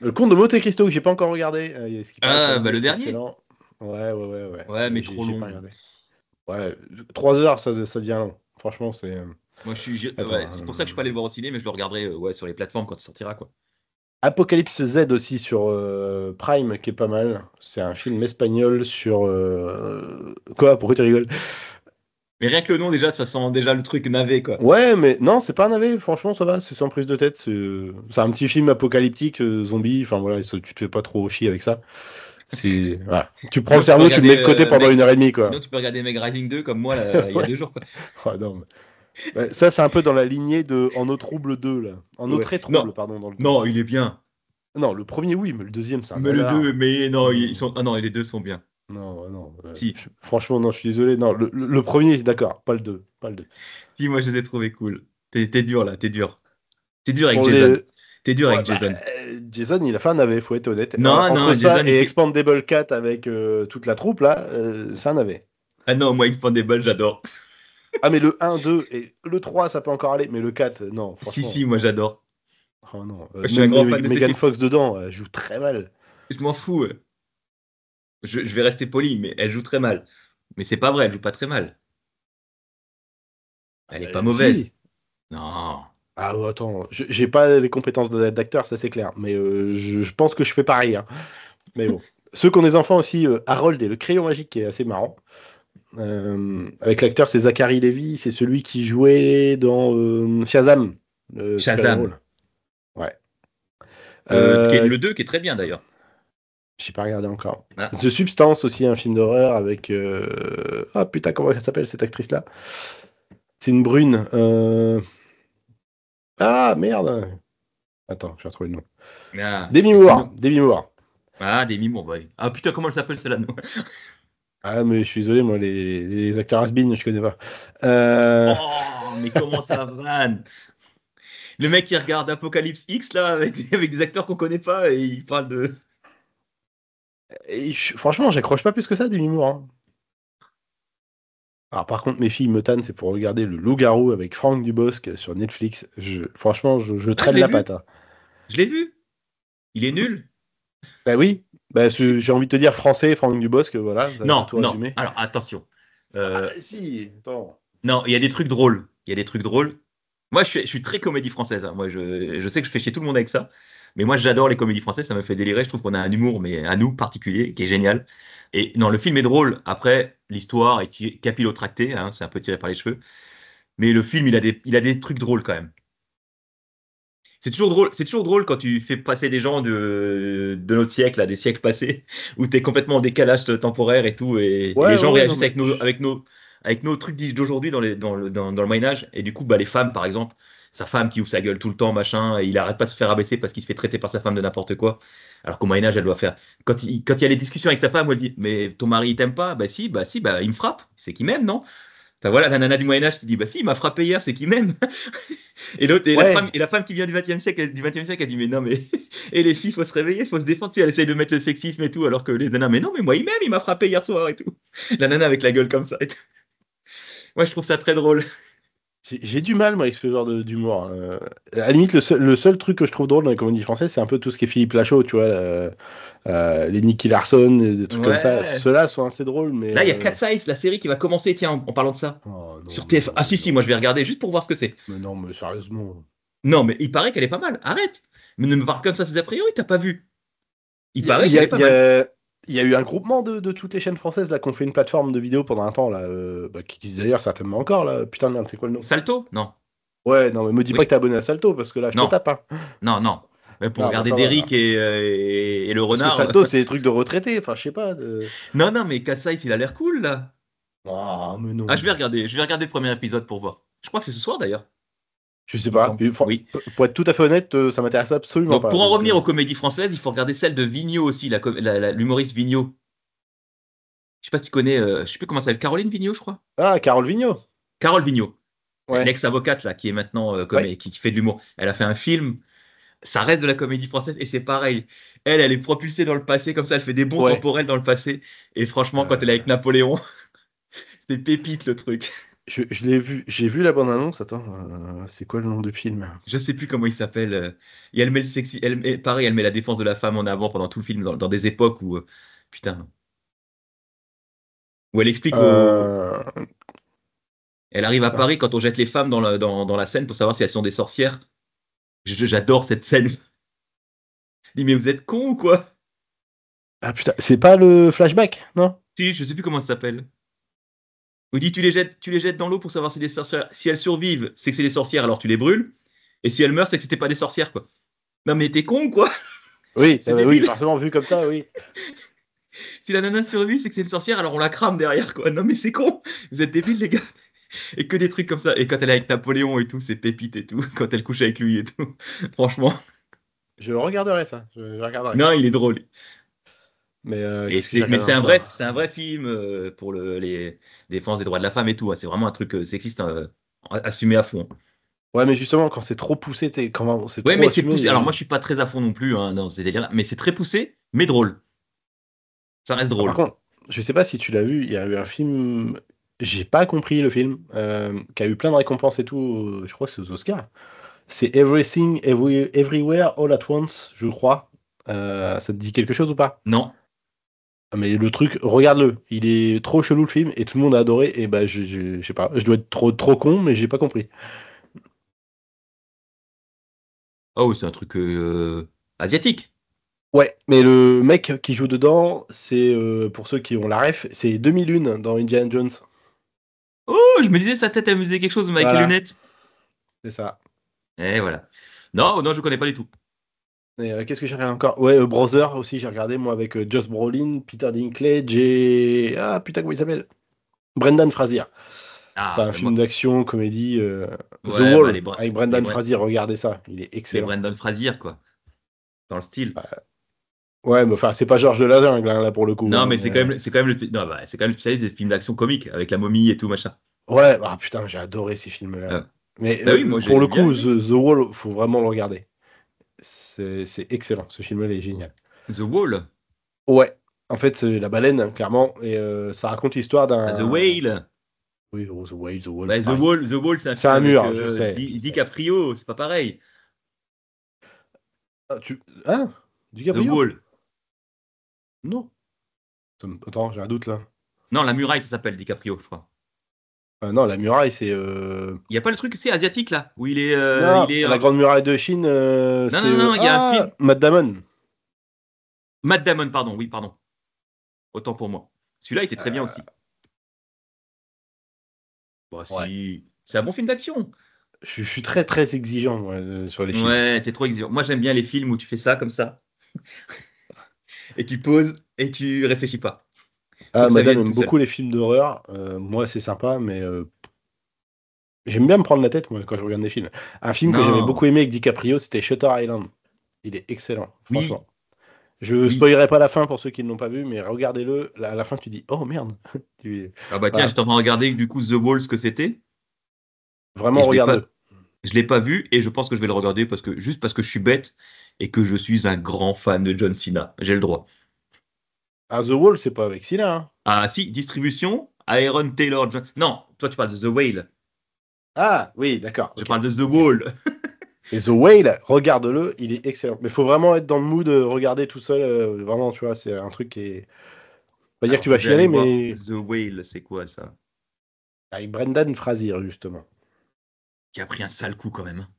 Speaker 1: Le Conte de Monte Cristo que j'ai pas encore regardé, ce qui paraît que
Speaker 2: Ah, bah
Speaker 1: l'animé
Speaker 2: le
Speaker 1: est
Speaker 2: dernier.
Speaker 1: excellent. Ouais, ouais, ouais, ouais.
Speaker 2: Ouais,
Speaker 1: Mais
Speaker 2: mais
Speaker 1: j'ai
Speaker 2: trop
Speaker 1: j'ai pas
Speaker 2: long.
Speaker 1: regardé. Ouais, 3 heures, ça devient long. Franchement, c'est.
Speaker 2: Moi,
Speaker 1: Attends.
Speaker 2: ouais, c'est pour ça que je suis pas allé le voir au ciné, mais je le regarderai ouais, sur les plateformes quand il sortira, quoi.
Speaker 1: Apocalypse Z aussi sur Prime, qui est pas mal. C'est un film espagnol sur. Quoi? Pourquoi tu rigoles?
Speaker 2: Mais rien que le nom, déjà, ça sent déjà le truc navet, quoi.
Speaker 1: Ouais, mais non, c'est pas un navet. Franchement, ça va. C'est sans prise de tête. C'est un petit film apocalyptique, zombie. Enfin voilà, tu te fais pas trop chier avec ça. Voilà. Tu prends le
Speaker 2: Sinon, tu peux
Speaker 1: cerveau, tu le
Speaker 2: regarder
Speaker 1: mets de côté pendant 1 heure et demie,
Speaker 2: Sinon,
Speaker 1: quoi.
Speaker 2: tu peux regarder Meg Rising 2 comme moi il y a
Speaker 1: Ouais.
Speaker 2: 2 jours, quoi.
Speaker 1: Oh, non, ouais, ça, c'est un peu dans la lignée de En eau trouble 2, là. En eau
Speaker 2: Ouais.
Speaker 1: très trouble,
Speaker 2: Non,
Speaker 1: pardon, dans le 2.
Speaker 2: non, il est bien.
Speaker 1: Non, le premier, oui, mais le deuxième, c'est un
Speaker 2: Mais le
Speaker 1: nanar.
Speaker 2: 2 mais non, ils
Speaker 1: Non,
Speaker 2: sont. Ah non, les deux sont bien.
Speaker 1: non, non.
Speaker 2: Si,
Speaker 1: Franchement, non, je suis désolé. Non, le premier, d'accord, pas le 2. Pas le 2.
Speaker 2: si, moi je les ai trouvés cool. T'es dur là, t'es dur. T'es dur avec
Speaker 1: Pour
Speaker 2: Jason.
Speaker 1: les.
Speaker 2: T'es dur
Speaker 1: Ouais,
Speaker 2: avec
Speaker 1: bah,
Speaker 2: Jason.
Speaker 1: Jason, il a fait un navet, faut être honnête.
Speaker 2: Non,
Speaker 1: Entre
Speaker 2: non,
Speaker 1: ça
Speaker 2: Jason,
Speaker 1: et Expandable 4 avec toute la troupe, là, c'est un navet.
Speaker 2: Ah non, moi Expandable, j'adore.
Speaker 1: Ah, mais le 1, 2 et le 3, ça peut encore aller, mais le 4, non,
Speaker 2: Si,
Speaker 1: franchement.
Speaker 2: si, moi j'adore.
Speaker 1: Oh non.
Speaker 2: Je suis un
Speaker 1: Même
Speaker 2: grand fan de ces
Speaker 1: Megan
Speaker 2: films.
Speaker 1: Fox dedans, elle joue très mal.
Speaker 2: Je m'en fous. Je vais rester poli, mais elle joue très mal. Mais c'est pas vrai, elle joue pas très mal. Elle est pas mauvaise.
Speaker 1: Si.
Speaker 2: Non.
Speaker 1: Ah, attends, j'ai pas les compétences d'acteur, ça c'est clair, mais je pense que je fais pareil, hein. Mais bon. Ceux qui ont des enfants aussi, Harold et le crayon magique, qui est assez marrant. Avec l'acteur, c'est Zachary Levi, c'est celui qui jouait dans Shazam, le super-héros,
Speaker 2: Shazam.
Speaker 1: là. Ouais. Euh,
Speaker 2: Le 2 qui est très bien d'ailleurs.
Speaker 1: j'ai pas regardé encore.
Speaker 2: Ah.
Speaker 1: The Substance aussi, un film d'horreur avec. Ah putain, comment elle s'appelle cette actrice-là? C'est une brune. Ah merde! Attends, je vais retrouver le nom.
Speaker 2: Ah.
Speaker 1: Demi
Speaker 2: Et
Speaker 1: Moore.
Speaker 2: sinon.
Speaker 1: Demi Moore.
Speaker 2: Ah, des mimos, ouais. Ah putain, comment elle s'appelle celle-là?
Speaker 1: Ah, mais je suis désolé, moi, les acteurs has-been, je connais pas. Euh,
Speaker 2: Oh, mais comment ça vanne? Le mec qui regarde Apocalypse X là avec des acteurs qu'on connaît pas et il parle de.
Speaker 1: franchement, j'accroche pas plus que ça, Demi Moore, hein. Alors, par contre, mes filles me tannent, c'est pour regarder Le Loup-garou avec Franck Dubosc sur Netflix. Franchement, je
Speaker 2: Ah, je
Speaker 1: traîne
Speaker 2: l'ai
Speaker 1: la patte,
Speaker 2: vu.
Speaker 1: hein.
Speaker 2: Je l'ai vu. Il est nul.
Speaker 1: Bah oui, bah, j'ai envie de te dire français, Franck Dubosc, voilà, t'as
Speaker 2: Non,
Speaker 1: tout
Speaker 2: non.
Speaker 1: résumé.
Speaker 2: Alors attention.
Speaker 1: Ah,
Speaker 2: Euh,
Speaker 1: si, attends.
Speaker 2: non, il y a des trucs drôles. Il y a des trucs drôles. Moi, je suis très comédie française, hein. Moi, je sais que je fais chier tout le monde avec ça. Mais moi, j'adore les comédies françaises, ça me fait délirer. Je trouve qu'on a un humour, mais à nous particulier, qui est génial. Et non, le film est drôle. Après, l'histoire est capillotractée, hein, c'est un peu tiré par les cheveux. Mais le film, il a des trucs drôles quand même. C'est toujours drôle quand tu fais passer des gens de notre siècle à des siècles passés, où tu es complètement en décalage temporaire et tout, et
Speaker 1: Ouais,
Speaker 2: les
Speaker 1: ouais,
Speaker 2: gens
Speaker 1: ouais, non,
Speaker 2: réagissent
Speaker 1: mais
Speaker 2: avec nos trucs d'aujourd'hui dans le Moyen-Âge. Et du coup, bah, les femmes, par exemple, sa femme qui ouvre sa gueule tout le temps, machin, et il arrête pas de se faire abaisser parce qu'il se fait traiter par sa femme de n'importe quoi. Alors qu'au Moyen-Âge, elle doit faire. Quand il y a les discussions avec sa femme, où elle dit: Mais ton mari, il t'aime pas? Bah si, bah il me frappe. C'est qu'il m'aime, non? Enfin voilà, la nana du Moyen-Âge qui dit: Bah si, il m'a frappé hier, c'est qu'il m'aime. Et l'autre,
Speaker 1: ouais.
Speaker 2: et la femme qui vient du 20e siècle, elle dit: Mais non, mais. Et les filles, faut se réveiller, faut se défendre. Tu sais, elle essaye de mettre le sexisme et tout, alors que les nanas: Mais non, mais moi, il m'aime, il m'a frappé hier soir et tout. La nana avec la gueule comme ça et tout. Ouais, je trouve ça très drôle.
Speaker 1: J'ai du mal, moi, avec ce genre d'humour. À la limite, le seul truc que je trouve drôle dans les comédies françaises, c'est un peu tout ce qui est Philippe Lachaud, tu vois, les Nicky Larson, des trucs comme ça.
Speaker 2: Ouais.
Speaker 1: Ceux-là sont assez drôles, mais.
Speaker 2: Là, il y a Cat Size, la série qui va commencer, tiens, en parlant de ça.
Speaker 1: Oh non,
Speaker 2: Sur
Speaker 1: mais
Speaker 2: TF1.
Speaker 1: non,
Speaker 2: Ah
Speaker 1: mais
Speaker 2: si, si,
Speaker 1: non.
Speaker 2: moi je vais regarder juste pour voir ce que c'est.
Speaker 1: Mais non, mais sérieusement.
Speaker 2: Non, mais il paraît qu'elle est pas mal. Arrête. Mais ne me parle comme ça, c'est a priori, t'as pas vu. Il
Speaker 1: Il y a,
Speaker 2: paraît
Speaker 1: il y
Speaker 2: qu'elle
Speaker 1: a-
Speaker 2: est
Speaker 1: il
Speaker 2: pas
Speaker 1: y
Speaker 2: mal.
Speaker 1: a- il y a eu un groupement de toutes les chaînes françaises là, qui ont fait une plateforme de vidéos pendant un temps, là, qui existe d'ailleurs certainement encore. Là. Putain de merde, c'est quoi le nom?
Speaker 2: Salto? Non.
Speaker 1: Ouais, non, mais me dis pas que
Speaker 2: Oui.
Speaker 1: t'es abonné à Salto, parce que là, je te
Speaker 2: Non.
Speaker 1: tape. Hein.
Speaker 2: Non, non. Mais pour
Speaker 1: Non, bon,
Speaker 2: regarder
Speaker 1: ça va.
Speaker 2: Derrick
Speaker 1: Alors.
Speaker 2: et le
Speaker 1: Parce que
Speaker 2: renard.
Speaker 1: Salto, c'est des trucs de retraités. Enfin, je sais pas.
Speaker 2: Non, non, mais Cat Size, il a l'air cool là.
Speaker 1: Ah, mais
Speaker 2: Ah,
Speaker 1: non.
Speaker 2: je vais regarder le premier épisode pour voir. Je crois que c'est ce soir d'ailleurs,
Speaker 1: Je sais
Speaker 2: il me
Speaker 1: pas.
Speaker 2: semble. Oui.
Speaker 1: Pour être tout à fait honnête, ça m'intéresse absolument
Speaker 2: Donc
Speaker 1: pas.
Speaker 2: pour en
Speaker 1: Donc,
Speaker 2: revenir aux comédies françaises, il faut regarder celle de Vigneault aussi, l'humoriste Vigneault. Je sais pas si tu connais, je sais plus comment ça s'appelle, Caroline Vigneault, je crois.
Speaker 1: Ah, Carole Vigneault.
Speaker 2: Carole Vigneault,
Speaker 1: Ouais.
Speaker 2: l'ex-avocate là, qui est maintenant
Speaker 1: Ouais.
Speaker 2: qui fait de l'humour. Elle a fait un film, ça reste de la comédie française et c'est pareil. Elle est propulsée dans le passé comme ça, elle fait des bons
Speaker 1: Ouais.
Speaker 2: temporels dans le passé. Et franchement, quand elle est
Speaker 1: Euh,
Speaker 2: avec Napoléon, c'est pépite le truc.
Speaker 1: je l'ai vu. J'ai vu la bande-annonce. Attends, c'est quoi le nom du film?
Speaker 2: Je sais plus comment il s'appelle. Et elle met le sexy, pareil, elle met la défense de la femme en avant pendant tout le film, dans des époques où, putain, où elle explique
Speaker 1: Euh,
Speaker 2: elle arrive à
Speaker 1: ah,
Speaker 2: Paris quand on jette les femmes dans la Seine pour savoir si elles sont des sorcières. J'adore cette scène. Je dis, mais vous êtes con ou quoi?
Speaker 1: ah, putain, c'est pas le flashback, non?
Speaker 2: Si, je sais plus comment ça s'appelle. Vous dit, tu les jettes dans l'eau pour savoir si des sorcières, si elles survivent, c'est que c'est des sorcières, alors tu les brûles. Et si elles meurent, c'est que c'était pas des sorcières, quoi. Non mais t'es con ou quoi?
Speaker 1: Oui,
Speaker 2: C'est
Speaker 1: oui,
Speaker 2: débile.
Speaker 1: forcément, vu comme ça, oui.
Speaker 2: Si la nana survit, c'est que c'est une sorcière, alors on la crame derrière, quoi. Non mais c'est con. Vous êtes débiles, les gars. Et que des trucs comme ça. Et quand elle est avec Napoléon et tout, c'est pépite et tout. Quand elle couche avec lui et tout. Franchement.
Speaker 1: Je regarderai ça. Je regarderai.
Speaker 2: Non, il est drôle.
Speaker 1: Mais
Speaker 2: Et
Speaker 1: qu'est-ce que j'ai
Speaker 2: mais
Speaker 1: regardé
Speaker 2: c'est un vrai,
Speaker 1: encore?
Speaker 2: c'est un vrai film pour les défenses des droits de la femme et tout, hein. C'est vraiment un truc sexiste assumé à fond.
Speaker 1: Ouais, mais justement, quand c'est trop poussé, quand c'est
Speaker 2: Ouais,
Speaker 1: trop
Speaker 2: mais c'est
Speaker 1: assumé.
Speaker 2: poussé. Alors moi, je suis pas très à fond non plus dans ces délires-là, mais c'est très poussé, mais drôle. Ça reste
Speaker 1: Ah, par
Speaker 2: drôle.
Speaker 1: contre, je sais pas si tu l'as vu, il y a eu un film. J'ai pas compris le film, qui a eu plein de récompenses et tout. Je crois que c'est aux Oscars. C'est Everything, Everywhere, All at Once, je crois. Ça te dit quelque chose ou pas?
Speaker 2: Non.
Speaker 1: Ah, mais le truc, regarde-le. Il est trop chelou le film et tout le monde a adoré. Et bah, je sais pas. Je dois être trop con, mais j'ai pas compris.
Speaker 2: Oh, c'est un truc asiatique.
Speaker 1: Ouais, mais le mec qui joue dedans, c'est pour ceux qui ont la ref, c'est 2001 dans Indiana Jones.
Speaker 2: Oh, je me disais sa tête amusait quelque chose, mais avec les
Speaker 1: Voilà,
Speaker 2: lunettes.
Speaker 1: c'est ça.
Speaker 2: Et voilà. Non, non, je ne connais pas du tout.
Speaker 1: Et qu'est-ce que j'ai regardé encore? Ouais, Brother aussi, j'ai regardé moi avec Josh Brolin, Peter Dinklage et. Ah putain, comment il s'appelle? Brendan Fraser. C'est
Speaker 2: Ah,
Speaker 1: un
Speaker 2: ben
Speaker 1: film
Speaker 2: moi.
Speaker 1: d'action, comédie. The
Speaker 2: Ouais, bah
Speaker 1: Wall avec Brendan Fraser, regardez ça, il est
Speaker 2: Les
Speaker 1: excellent.
Speaker 2: Brendan Frazier, quoi. Dans le style.
Speaker 1: Ouais, mais enfin, c'est pas Georges de la Jungle hein, là pour le coup.
Speaker 2: Non,
Speaker 1: Hein,
Speaker 2: mais
Speaker 1: mais,
Speaker 2: c'est quand même non, bah, c'est quand même le spécialiste des films d'action comiques, avec la momie et tout, machin.
Speaker 1: ouais, ah putain, j'ai adoré ces films-là.
Speaker 2: Euh,
Speaker 1: Mais
Speaker 2: Bah oui, moi
Speaker 1: pour
Speaker 2: j'ai
Speaker 1: le
Speaker 2: bien
Speaker 1: coup,
Speaker 2: aimé.
Speaker 1: The Wall, faut vraiment le regarder. C'est excellent, ce film-là il est génial.
Speaker 2: The Wall.
Speaker 1: Ouais, en fait, c'est la baleine, hein, clairement, et ça raconte l'histoire
Speaker 2: Ah, The
Speaker 1: d'un.
Speaker 2: Whale.
Speaker 1: Oui, The Wall,
Speaker 2: Bah,
Speaker 1: c'est pareil.
Speaker 2: The Wall, c'est un
Speaker 1: C'est
Speaker 2: film
Speaker 1: un
Speaker 2: avec
Speaker 1: mur, je sais, je sais.
Speaker 2: DiCaprio, c'est pas pareil.
Speaker 1: Ah, Hein?
Speaker 2: The
Speaker 1: DiCaprio?
Speaker 2: Wall.
Speaker 1: Non. Attends, j'ai un doute là.
Speaker 2: Non, La Muraille, ça s'appelle DiCaprio, je crois.
Speaker 1: Non, la muraille, c'est.
Speaker 2: Il n'y a pas le truc, c'est asiatique là, où
Speaker 1: Non,
Speaker 2: il est
Speaker 1: la grande muraille de Chine,
Speaker 2: non,
Speaker 1: c'est.
Speaker 2: non, non, il y a un film.
Speaker 1: Matt Damon.
Speaker 2: Matt Damon, pardon, oui, pardon. Autant pour moi. Celui-là était très bien
Speaker 1: Euh,
Speaker 2: aussi. Bah
Speaker 1: ouais.
Speaker 2: si, c'est un bon film d'action.
Speaker 1: Je suis très, très exigeant, moi, sur les films.
Speaker 2: Ouais, t'es trop exigeant. Moi, j'aime bien les films où tu fais ça comme ça, et tu poses et tu réfléchis pas. Faut
Speaker 1: Ah,
Speaker 2: que ça
Speaker 1: madame
Speaker 2: vienne
Speaker 1: aime
Speaker 2: tout
Speaker 1: beaucoup
Speaker 2: seul.
Speaker 1: les films d'horreur. Moi, c'est sympa, mais j'aime bien me prendre la tête, moi, quand je regarde des films. Un film que j'avais beaucoup
Speaker 2: Non,
Speaker 1: aimé avec DiCaprio, c'était Shutter Island. Il est excellent,
Speaker 2: oui,
Speaker 1: franchement. Je
Speaker 2: oui.
Speaker 1: spoilerai pas la fin pour ceux qui ne l'ont pas vu, mais regardez-le. À la fin, tu dis, oh merde.
Speaker 2: Ah bah tiens,
Speaker 1: Voilà,
Speaker 2: j'étais en train de regarder du coup The Wall ce que c'était, et
Speaker 1: vraiment, regarde-le.
Speaker 2: je l'ai pas vu, et je pense que je vais le regarder parce que juste parce que je suis bête et que je suis un grand fan de John Cena. J'ai le droit.
Speaker 1: Ah, The Wall, c'est pas avec Scylla, hein.
Speaker 2: Ah si, distribution, Aaron Taylor John. Non, toi tu parles de The Whale.
Speaker 1: Ah, oui, d'accord,
Speaker 2: Je
Speaker 1: ok.
Speaker 2: parle de The
Speaker 1: Ok.
Speaker 2: Wall.
Speaker 1: Et The Whale, regarde-le, il est excellent. Mais il faut vraiment être dans le mood de regarder tout seul. Vraiment, tu vois, c'est un truc qui est. Pas dire que
Speaker 2: Alors
Speaker 1: tu
Speaker 2: je
Speaker 1: vas
Speaker 2: vais aller
Speaker 1: chialer,
Speaker 2: voir
Speaker 1: mais
Speaker 2: The Whale, c'est quoi ça?
Speaker 1: avec Brendan Fraser, justement.
Speaker 2: Qui a pris un sale coup quand même, hein.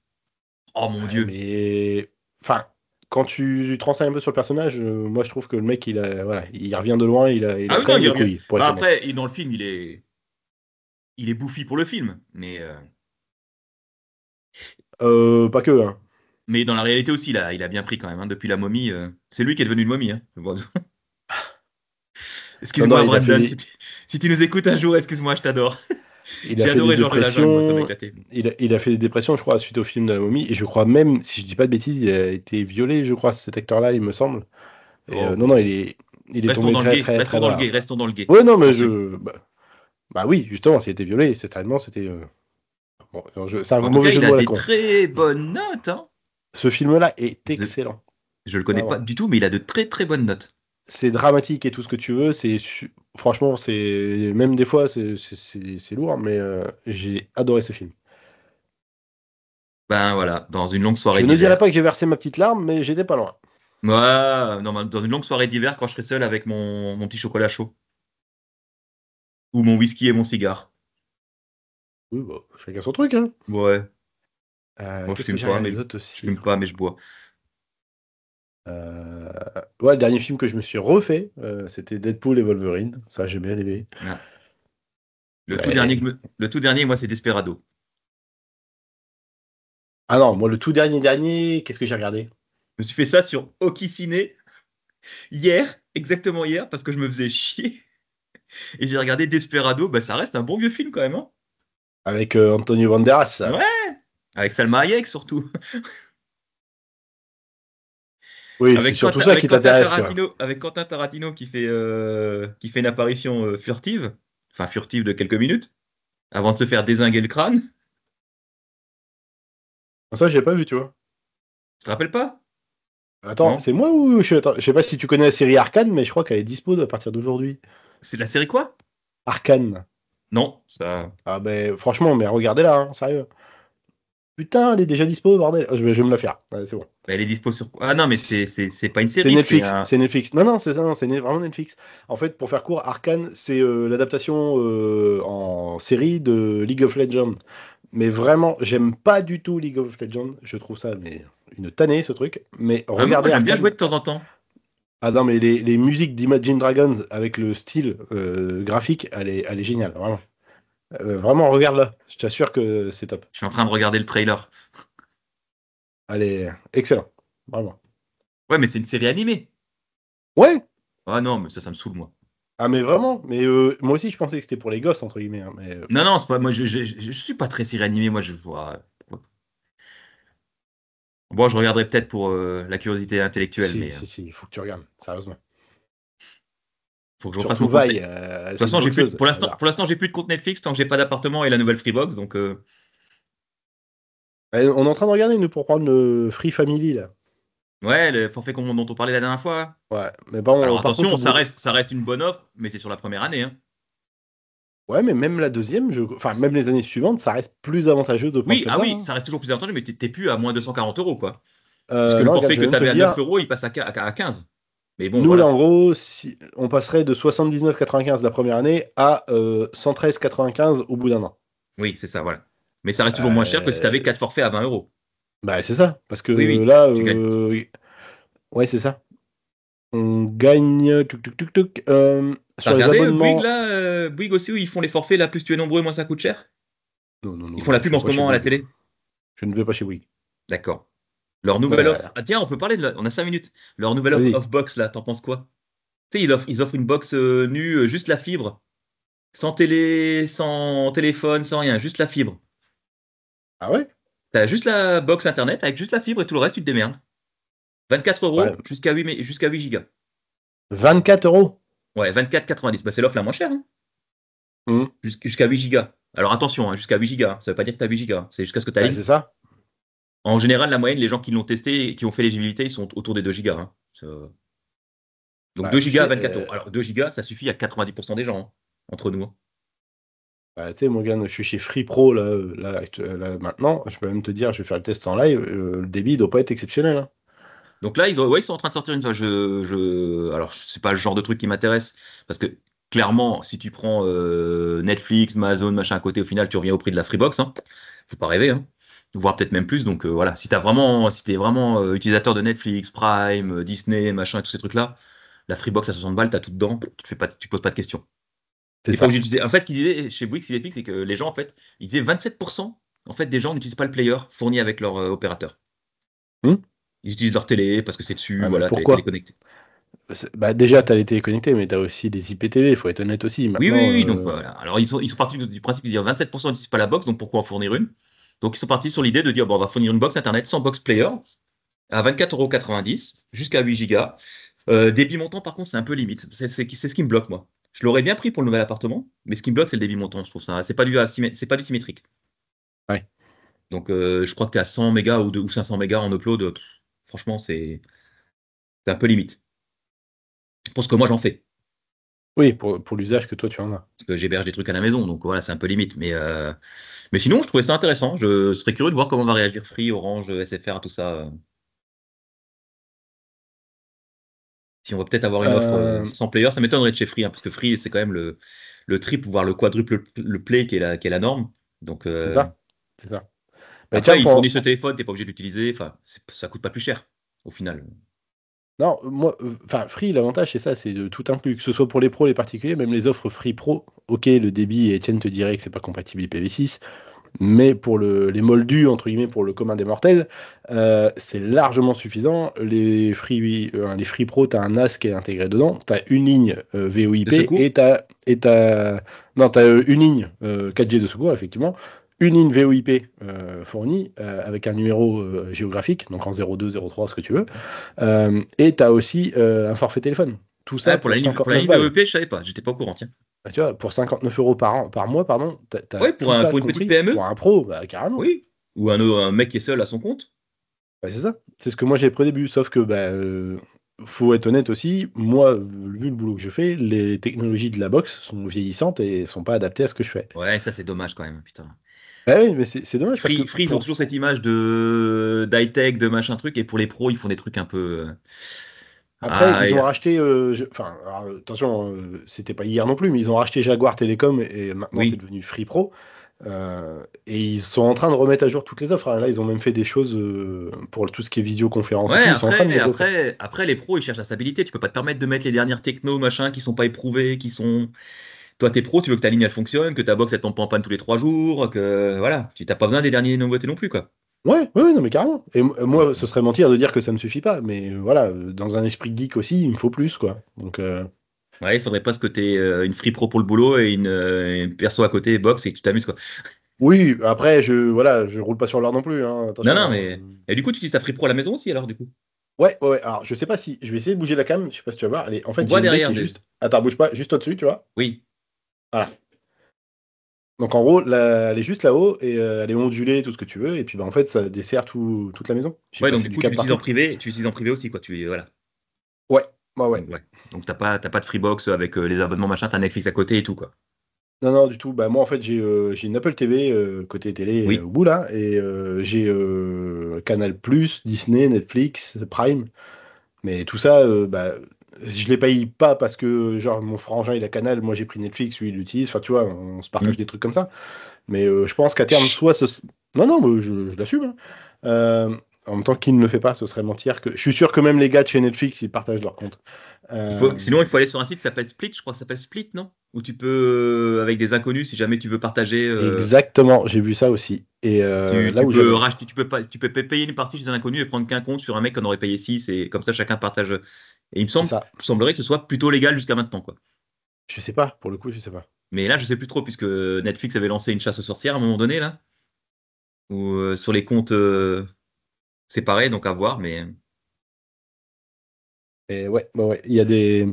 Speaker 2: Oh mon
Speaker 1: Ouais,
Speaker 2: Dieu.
Speaker 1: mais. Enfin, quand tu te renseignes un peu sur le personnage, moi je trouve que le mec, voilà, il revient de loin, il
Speaker 2: Ah
Speaker 1: a
Speaker 2: oui,
Speaker 1: quand
Speaker 2: non,
Speaker 1: même
Speaker 2: il
Speaker 1: des
Speaker 2: revient.
Speaker 1: couilles, pour
Speaker 2: Bah
Speaker 1: être honnête.
Speaker 2: après, dans le film, il est bouffi pour le film,
Speaker 1: Pas que, hein.
Speaker 2: mais dans la réalité aussi, il a bien pris quand même, hein. Depuis la momie, c'est lui qui est devenu une momie, hein. Bon,
Speaker 1: Non, non,
Speaker 2: excuse-moi, Brandon, si tu nous écoutes un jour, excuse-moi, je t'adore.
Speaker 1: il a
Speaker 2: J'ai
Speaker 1: fait des
Speaker 2: adoré Georges de la Jungle, moi, ça m'a
Speaker 1: dépressions.
Speaker 2: éclaté.
Speaker 1: Il a fait des dépressions, je crois, suite au film de la momie. Et je crois même, si je dis pas de bêtises, il a été violé, je crois, cet acteur-là, il me semble. Et
Speaker 2: Oh,
Speaker 1: non, non,
Speaker 2: bon.
Speaker 1: il est
Speaker 2: Restons
Speaker 1: tombé
Speaker 2: dans le
Speaker 1: très,
Speaker 2: gay,
Speaker 1: très,
Speaker 2: restons
Speaker 1: très
Speaker 2: dans le
Speaker 1: bas.
Speaker 2: gay, restons dans le gay.
Speaker 1: Ouais, non, mais
Speaker 2: Attention.
Speaker 1: bah oui, justement, s'il a été violé, certainement, c'était. Bon, c'est un
Speaker 2: En tout
Speaker 1: mauvais
Speaker 2: cas,
Speaker 1: jeu
Speaker 2: il
Speaker 1: de
Speaker 2: a
Speaker 1: mots à la
Speaker 2: des
Speaker 1: con.
Speaker 2: très bonnes notes, hein.
Speaker 1: Ce film-là est
Speaker 2: The-
Speaker 1: excellent.
Speaker 2: Je le connais pas
Speaker 1: Vraiment.
Speaker 2: du tout, mais il a de très très bonnes notes.
Speaker 1: C'est dramatique et tout ce que tu veux. Franchement, c'est même des fois, c'est lourd, mais j'ai adoré ce film.
Speaker 2: Ben voilà, dans une longue soirée
Speaker 1: Je ne dirais pas
Speaker 2: d'hiver.
Speaker 1: que j'ai versé ma petite larme, mais j'étais pas loin.
Speaker 2: Moi, dans une longue soirée d'hiver, quand je serai seul avec mon petit chocolat chaud, ou mon whisky et mon cigare.
Speaker 1: Oui, bah, chacun son truc, hein.
Speaker 2: Ouais, moi je
Speaker 1: Qu'est-ce que
Speaker 2: fume
Speaker 1: j'ai
Speaker 2: pas,
Speaker 1: regardé
Speaker 2: mais
Speaker 1: d'autre
Speaker 2: je
Speaker 1: aussi?
Speaker 2: fume pas, mais je bois.
Speaker 1: Euh, Ouais, le dernier film que je me suis refait, c'était Deadpool et Wolverine. Ça, j'ai bien aimé.
Speaker 2: Ah.
Speaker 1: Ouais.
Speaker 2: Le tout dernier, moi, c'est Desperado.
Speaker 1: Ah non, moi, le tout dernier, qu'est-ce que j'ai regardé?
Speaker 2: Je me suis fait ça sur Hockey Ciné hier, exactement hier, parce que je me faisais chier. Et j'ai regardé Desperado, bah, ça reste un bon vieux film quand même, hein.
Speaker 1: Avec Antonio Banderas.
Speaker 2: Ouais, avec Salma Hayek surtout.
Speaker 1: Oui, c'est surtout ça
Speaker 2: Avec
Speaker 1: qui t'intéresse, quoi.
Speaker 2: Quentin Tarantino qui fait une apparition furtive, enfin furtive de quelques minutes, avant de se faire dézinguer le crâne.
Speaker 1: Ça, j'ai pas vu, tu vois.
Speaker 2: Tu te rappelles pas?
Speaker 1: Attends,
Speaker 2: Non?
Speaker 1: c'est moi ou attends, je sais pas si tu connais la série Arcane, mais je crois qu'elle est dispo à partir d'aujourd'hui.
Speaker 2: C'est la série quoi?
Speaker 1: Arcane.
Speaker 2: Non, ça.
Speaker 1: Ah ben franchement, mais regardez-la, hein, sérieux. Putain, elle est déjà dispo, bordel. Je vais me la faire. Ouais, c'est bon.
Speaker 2: Bah, elle est dispo sur quoi? Ah non, mais
Speaker 1: C'est
Speaker 2: c'est pas une
Speaker 1: c'est
Speaker 2: série, c'est
Speaker 1: Netflix,
Speaker 2: un.
Speaker 1: c'est Netflix. Non, non, c'est ça, non, vraiment Netflix. En fait, pour faire court, Arcane, c'est l'adaptation en série de League of Legends. Mais vraiment, j'aime pas du tout League of Legends. Je trouve ça mais une tannée ce truc. Mais
Speaker 2: Ah, moi
Speaker 1: regardez
Speaker 2: j'aime bien jouer
Speaker 1: Arcane.
Speaker 2: de temps en temps.
Speaker 1: Ah non, mais les musiques d'Imagine Dragons avec le style graphique, elle est géniale, vraiment. Vraiment, regarde-la. Je t'assure que c'est top.
Speaker 2: Je suis en train de regarder le trailer.
Speaker 1: Elle est excellente, vraiment.
Speaker 2: Ouais, mais c'est une série animée.
Speaker 1: Ouais,
Speaker 2: Ah non, mais ça me saoule, moi.
Speaker 1: ah mais vraiment. Mais moi aussi, je pensais que c'était pour les gosses, entre guillemets, hein, mais
Speaker 2: Non, non, c'est pas. Moi, je suis pas très série animée, moi, je vois. Bon, je regarderai peut-être pour la curiosité intellectuelle, mais
Speaker 1: si, il faut que tu regardes, sérieusement.
Speaker 2: faut que je refasse
Speaker 1: Surtout
Speaker 2: mon compte.
Speaker 1: Vi,
Speaker 2: De toute
Speaker 1: c'est une
Speaker 2: façon,
Speaker 1: boxeuse, j'adore.
Speaker 2: pour l'instant, j'ai plus de compte Netflix tant que j'ai pas d'appartement et la nouvelle Freebox, donc.
Speaker 1: On est en train de regarder, nous, pour prendre le Free Family, là.
Speaker 2: Ouais, le forfait dont on parlait la dernière fois, hein.
Speaker 1: Ouais, mais
Speaker 2: Alors
Speaker 1: bon, par contre,
Speaker 2: attention,
Speaker 1: au bout de.
Speaker 2: ça reste une bonne offre, mais c'est sur la première année, hein.
Speaker 1: Ouais, mais même la deuxième, enfin, même les années suivantes, ça reste plus avantageux de prendre
Speaker 2: Oui,
Speaker 1: comme
Speaker 2: ah
Speaker 1: ça,
Speaker 2: oui,
Speaker 1: hein.
Speaker 2: ça reste toujours plus avantageux, mais t'es plus à moins 240 euros, quoi. Puisque le
Speaker 1: Non, regarde,
Speaker 2: forfait
Speaker 1: je
Speaker 2: que
Speaker 1: vais même
Speaker 2: tu
Speaker 1: te
Speaker 2: avais
Speaker 1: le
Speaker 2: à 9
Speaker 1: dire.
Speaker 2: euros, il passe à 15. Mais bon,
Speaker 1: Nous, là,
Speaker 2: voilà.
Speaker 1: en gros, on passerait de 79,95 la première année à 113,95 au bout d'un an.
Speaker 2: Oui, c'est ça, voilà. Mais ça reste toujours moins cher que si tu avais
Speaker 1: Euh,
Speaker 2: 4 forfaits à 20 €.
Speaker 1: Bah, c'est ça. Parce que
Speaker 2: Oui, oui,
Speaker 1: là,
Speaker 2: tu gagnes.
Speaker 1: ouais, c'est ça. On gagne tuk, tuk, tuk, tuk,
Speaker 2: T'as
Speaker 1: sur les
Speaker 2: regardé Bouygues,
Speaker 1: abonnements.
Speaker 2: là Bouygues aussi, où ils font les forfaits, là, plus tu es nombreux, moins ça coûte cher?
Speaker 1: Non, non,
Speaker 2: Ils
Speaker 1: non,
Speaker 2: font la
Speaker 1: non, je
Speaker 2: pub
Speaker 1: vais
Speaker 2: en ce
Speaker 1: pas chez
Speaker 2: moment à la
Speaker 1: Bouygues.
Speaker 2: télé.
Speaker 1: Je ne vais pas chez Bouygues.
Speaker 2: D'accord. Leur nouvelle offre.
Speaker 1: Voilà.
Speaker 2: Ah, tiens, on peut parler de. On a 5 minutes. Leur nouvelle offre
Speaker 1: Vas-y.
Speaker 2: off-box, là, t'en penses quoi? Tu sais, ils offrent une box nue, juste la fibre. Sans télé, sans téléphone, sans rien, juste la fibre.
Speaker 1: Ah ouais?
Speaker 2: T'as juste la box internet avec juste la fibre et tout le reste, tu te démerdes. 24
Speaker 1: Ouais.
Speaker 2: euros jusqu'à 8 gigas.
Speaker 1: 24 €.
Speaker 2: Ouais, 24,90. Bah, c'est l'offre la moins chère, hein.
Speaker 1: Hmm.
Speaker 2: Jusqu'à 8 gigas. Alors attention, hein, jusqu'à 8 gigas, hein. Ça veut pas dire que tu as 8 gigas, hein. C'est jusqu'à ce que tu
Speaker 1: Bah,
Speaker 2: ailles.
Speaker 1: c'est ça.
Speaker 2: En général, la moyenne, les gens qui l'ont testé et qui ont fait l'éligibilité, ils sont autour des 2 gigas, hein. Donc
Speaker 1: Bah,
Speaker 2: 2
Speaker 1: tu
Speaker 2: gigas à
Speaker 1: sais,
Speaker 2: 24 euros. Alors 2 gigas, ça suffit à 90% des gens, hein, entre nous, hein.
Speaker 1: bah, tu sais, Morgane, je suis chez Free Pro là, là, maintenant. Je peux même te dire, je vais faire le test en live. Le débit ne doit pas être exceptionnel, hein.
Speaker 2: Donc là, ouais, ils sont en train de sortir une. Alors, c'est pas le genre de truc qui m'intéresse. Parce que clairement, si tu prends Netflix, Amazon, machin à côté, au final, tu reviens au prix de la Freebox, hein. Faut pas rêver, hein. Voire peut-être même plus. Donc voilà, si t'es vraiment utilisateur de Netflix, Prime, Disney, machin, et tous ces trucs-là, la Freebox à 60 balles, t'as tout dedans, tu poses pas de questions.
Speaker 1: C'est
Speaker 2: T'es pas
Speaker 1: ça.
Speaker 2: obligé d'utiliser. En fait, ce qu'ils disaient chez Bouygues, ce qui est épique, c'est que les gens, en fait, ils disaient 27% en fait, des gens n'utilisent pas le player fourni avec leur opérateur.
Speaker 1: Hmm.
Speaker 2: Ils utilisent leur télé parce que c'est dessus,
Speaker 1: Ouais, mais
Speaker 2: voilà, télé
Speaker 1: pourquoi?
Speaker 2: connectée.
Speaker 1: Bah, déjà, tu as les téléconnectés, mais tu as aussi les IPTV, il faut être honnête aussi.
Speaker 2: Oui, oui,
Speaker 1: Maintenant,
Speaker 2: oui, donc voilà. Alors ils sont partis du principe de dire 27% n'utilisent pas la box, donc pourquoi en fournir une? Donc ils sont partis sur l'idée de dire bon, on va fournir une box internet sans box player à 24,90 € jusqu'à 8 gigas. Débit montant, par contre, c'est un peu limite. C'est ce qui me bloque, moi. Je l'aurais bien pris pour le nouvel appartement, mais ce qui me bloque, c'est le débit montant. Je trouve ça, c'est pas du symétrique.
Speaker 1: ouais.
Speaker 2: Donc je crois que tu es à 100 mégas ou 500 mégas en upload. Franchement, c'est un peu limite. Pour ce que moi j'en fais.
Speaker 1: Oui, pour l'usage que toi tu en as.
Speaker 2: Parce que j'héberge des trucs à la maison, donc voilà, c'est un peu limite. Mais sinon, je trouvais ça intéressant. Je serais curieux de voir comment va réagir Free, Orange, SFR, tout ça. Si on va peut-être avoir une offre
Speaker 1: Euh,
Speaker 2: sans player, ça m'étonnerait de chez Free, hein, parce que Free, c'est quand même le triple, voire le quadruple le play qui est la norme. Donc
Speaker 1: c'est ça. C'est ça. Mais tiens,
Speaker 2: après, ils fournissent le téléphone, t'es pas obligé d'utiliser. Enfin, ça coûte pas plus cher au final.
Speaker 1: Non, moi, enfin, Free, l'avantage, c'est ça, c'est de tout inclus, que ce soit pour les pros, les particuliers, même les offres Free Pro. Ok, le débit, et Etienne te dirait que c'est pas compatible IPv6, mais pour les moldus, entre guillemets, pour le commun des mortels, c'est largement suffisant. Les Free Pro, tu as un NAS qui est intégré dedans, tu as une ligne
Speaker 2: De
Speaker 1: VoIP
Speaker 2: secours?
Speaker 1: non, t'as, une ligne 4G de secours, effectivement, une ligne VoIP fournie avec un numéro géographique, donc en 02, 03, ce que tu veux, et tu as aussi un forfait téléphone. Tout
Speaker 2: Ah,
Speaker 1: ça
Speaker 2: pour la
Speaker 1: pour
Speaker 2: ligne, pour la
Speaker 1: 59
Speaker 2: ligne
Speaker 1: balles.
Speaker 2: VoIP, je savais pas. J'étais pas au courant, tiens.
Speaker 1: Bah, tu vois, pour 59 € par mois, pardon, t'as
Speaker 2: Ouais,
Speaker 1: tout ça
Speaker 2: pour une petite
Speaker 1: compris. Pour
Speaker 2: PME?
Speaker 1: un pro, bah, carrément.
Speaker 2: Oui. Ou un mec qui est seul à son compte?
Speaker 1: Bah, c'est ça. C'est ce que moi j'ai pris au début. Sauf que, bah, faut être honnête aussi, moi, vu le boulot que je fais, les technologies de la box sont vieillissantes et sont pas adaptées à ce que je fais.
Speaker 2: Ouais, ça c'est dommage quand même, putain.
Speaker 1: Bah oui, mais c'est dommage parce que
Speaker 2: Free, ils ont toujours cette image de d'high-tech, de machin truc, et pour les pros, ils font des trucs un peu.
Speaker 1: Après,
Speaker 2: Ah,
Speaker 1: ils ont racheté. Enfin, alors, attention, c'était pas hier non plus, mais ils ont racheté Jaguar Telecom et maintenant c'est
Speaker 2: oui.
Speaker 1: devenu Free Pro. Et ils sont en train de remettre à jour toutes les offres, hein. Là, ils ont même fait des choses pour tout ce qui est visioconférence et
Speaker 2: Ouais,
Speaker 1: tout. Ils sont en train de
Speaker 2: après,
Speaker 1: développer.
Speaker 2: après, les pros, ils cherchent la stabilité. Tu peux pas te permettre de mettre les dernières techno, machin, qui sont pas éprouvées, qui sont. Toi, t'es pro, tu veux que ta ligne elle fonctionne, que ta box elle tombe pas en panne tous les 3 jours, que voilà, tu t'as pas besoin des dernières nouveautés non plus, quoi.
Speaker 1: Ouais, ouais, non, mais carrément. Et
Speaker 2: Donc,
Speaker 1: moi, ce serait mentir de dire que ça ne suffit pas. Mais voilà, dans un esprit geek aussi, il me faut plus, quoi. Donc,
Speaker 2: ouais, il faudrait pas que t'aies une free pro pour le boulot et une perso à côté box et que tu t'amuses, quoi.
Speaker 1: oui, après, voilà, je roule pas sur l'or non plus, hein,
Speaker 2: Non, non,
Speaker 1: attention, hein.
Speaker 2: mais. Et du coup, tu utilises ta free pro à la maison aussi, alors, du coup?
Speaker 1: Ouais, ouais, ouais. Alors, je sais pas si. Je vais essayer de bouger la cam. Je sais pas si tu vas voir. Allez, en
Speaker 2: On
Speaker 1: fait, j'ai
Speaker 2: voit
Speaker 1: une brique
Speaker 2: derrière
Speaker 1: qui est
Speaker 2: des.
Speaker 1: juste. Attends, bouge pas, juste au-dessus, tu vois.
Speaker 2: Oui.
Speaker 1: Voilà. Donc, en gros, elle est juste là-haut et elle est ondulée, tout ce que tu veux. Et puis, bah, en fait, ça dessert toute la maison. J'ai
Speaker 2: Ouais, donc
Speaker 1: passé
Speaker 2: du
Speaker 1: du
Speaker 2: coup, tu
Speaker 1: câble
Speaker 2: l'utilises en
Speaker 1: partout.
Speaker 2: privé, aussi, quoi. Voilà.
Speaker 1: Ouais, ouais, ouais.
Speaker 2: Donc, ouais. Donc, t'as pas de Freebox avec les abonnements, machin, t'as Netflix à côté et tout, quoi.
Speaker 1: Non, non, du tout. Bah, moi, en fait, j'ai une Apple TV côté télé
Speaker 2: Oui.
Speaker 1: au bout là, et j'ai Canal+, Disney, Netflix, Prime. Mais tout ça, bah, je les paye pas parce que, genre, mon frangin, il a Canal, moi j'ai pris Netflix, lui il l'utilise. Enfin, tu vois, on se partage
Speaker 2: Mm.
Speaker 1: des trucs comme ça. Mais je pense qu'à terme,
Speaker 2: Chut.
Speaker 1: soit ce. Non, non, mais je l'assume, hein. Euh, En même temps, qui ne le fait pas, ce serait mentir. Je suis sûr que même les gars de chez Netflix, ils partagent leur compte.
Speaker 2: Sinon, il faut aller sur un site qui s'appelle Split, je crois que ça s'appelle Split, non? Où tu peux, avec des inconnus, si jamais tu veux partager,
Speaker 1: Exactement, j'ai vu ça aussi. Et là
Speaker 2: tu
Speaker 1: où
Speaker 2: peux
Speaker 1: j'avais.
Speaker 2: racheter, tu peux payer une partie chez un inconnu et prendre qu'un compte sur un mec qu'on aurait payé 6 et comme ça chacun partage. Et
Speaker 1: C'est ça.
Speaker 2: il semblerait que ce soit plutôt légal jusqu'à maintenant, quoi.
Speaker 1: Je sais pas, pour le coup, je sais pas.
Speaker 2: Mais là, je sais plus trop puisque Netflix avait lancé une chasse aux sorcières à un moment donné là, ou sur les comptes séparés, donc à voir. Mais
Speaker 1: Et ouais, bah ouais, il y a des.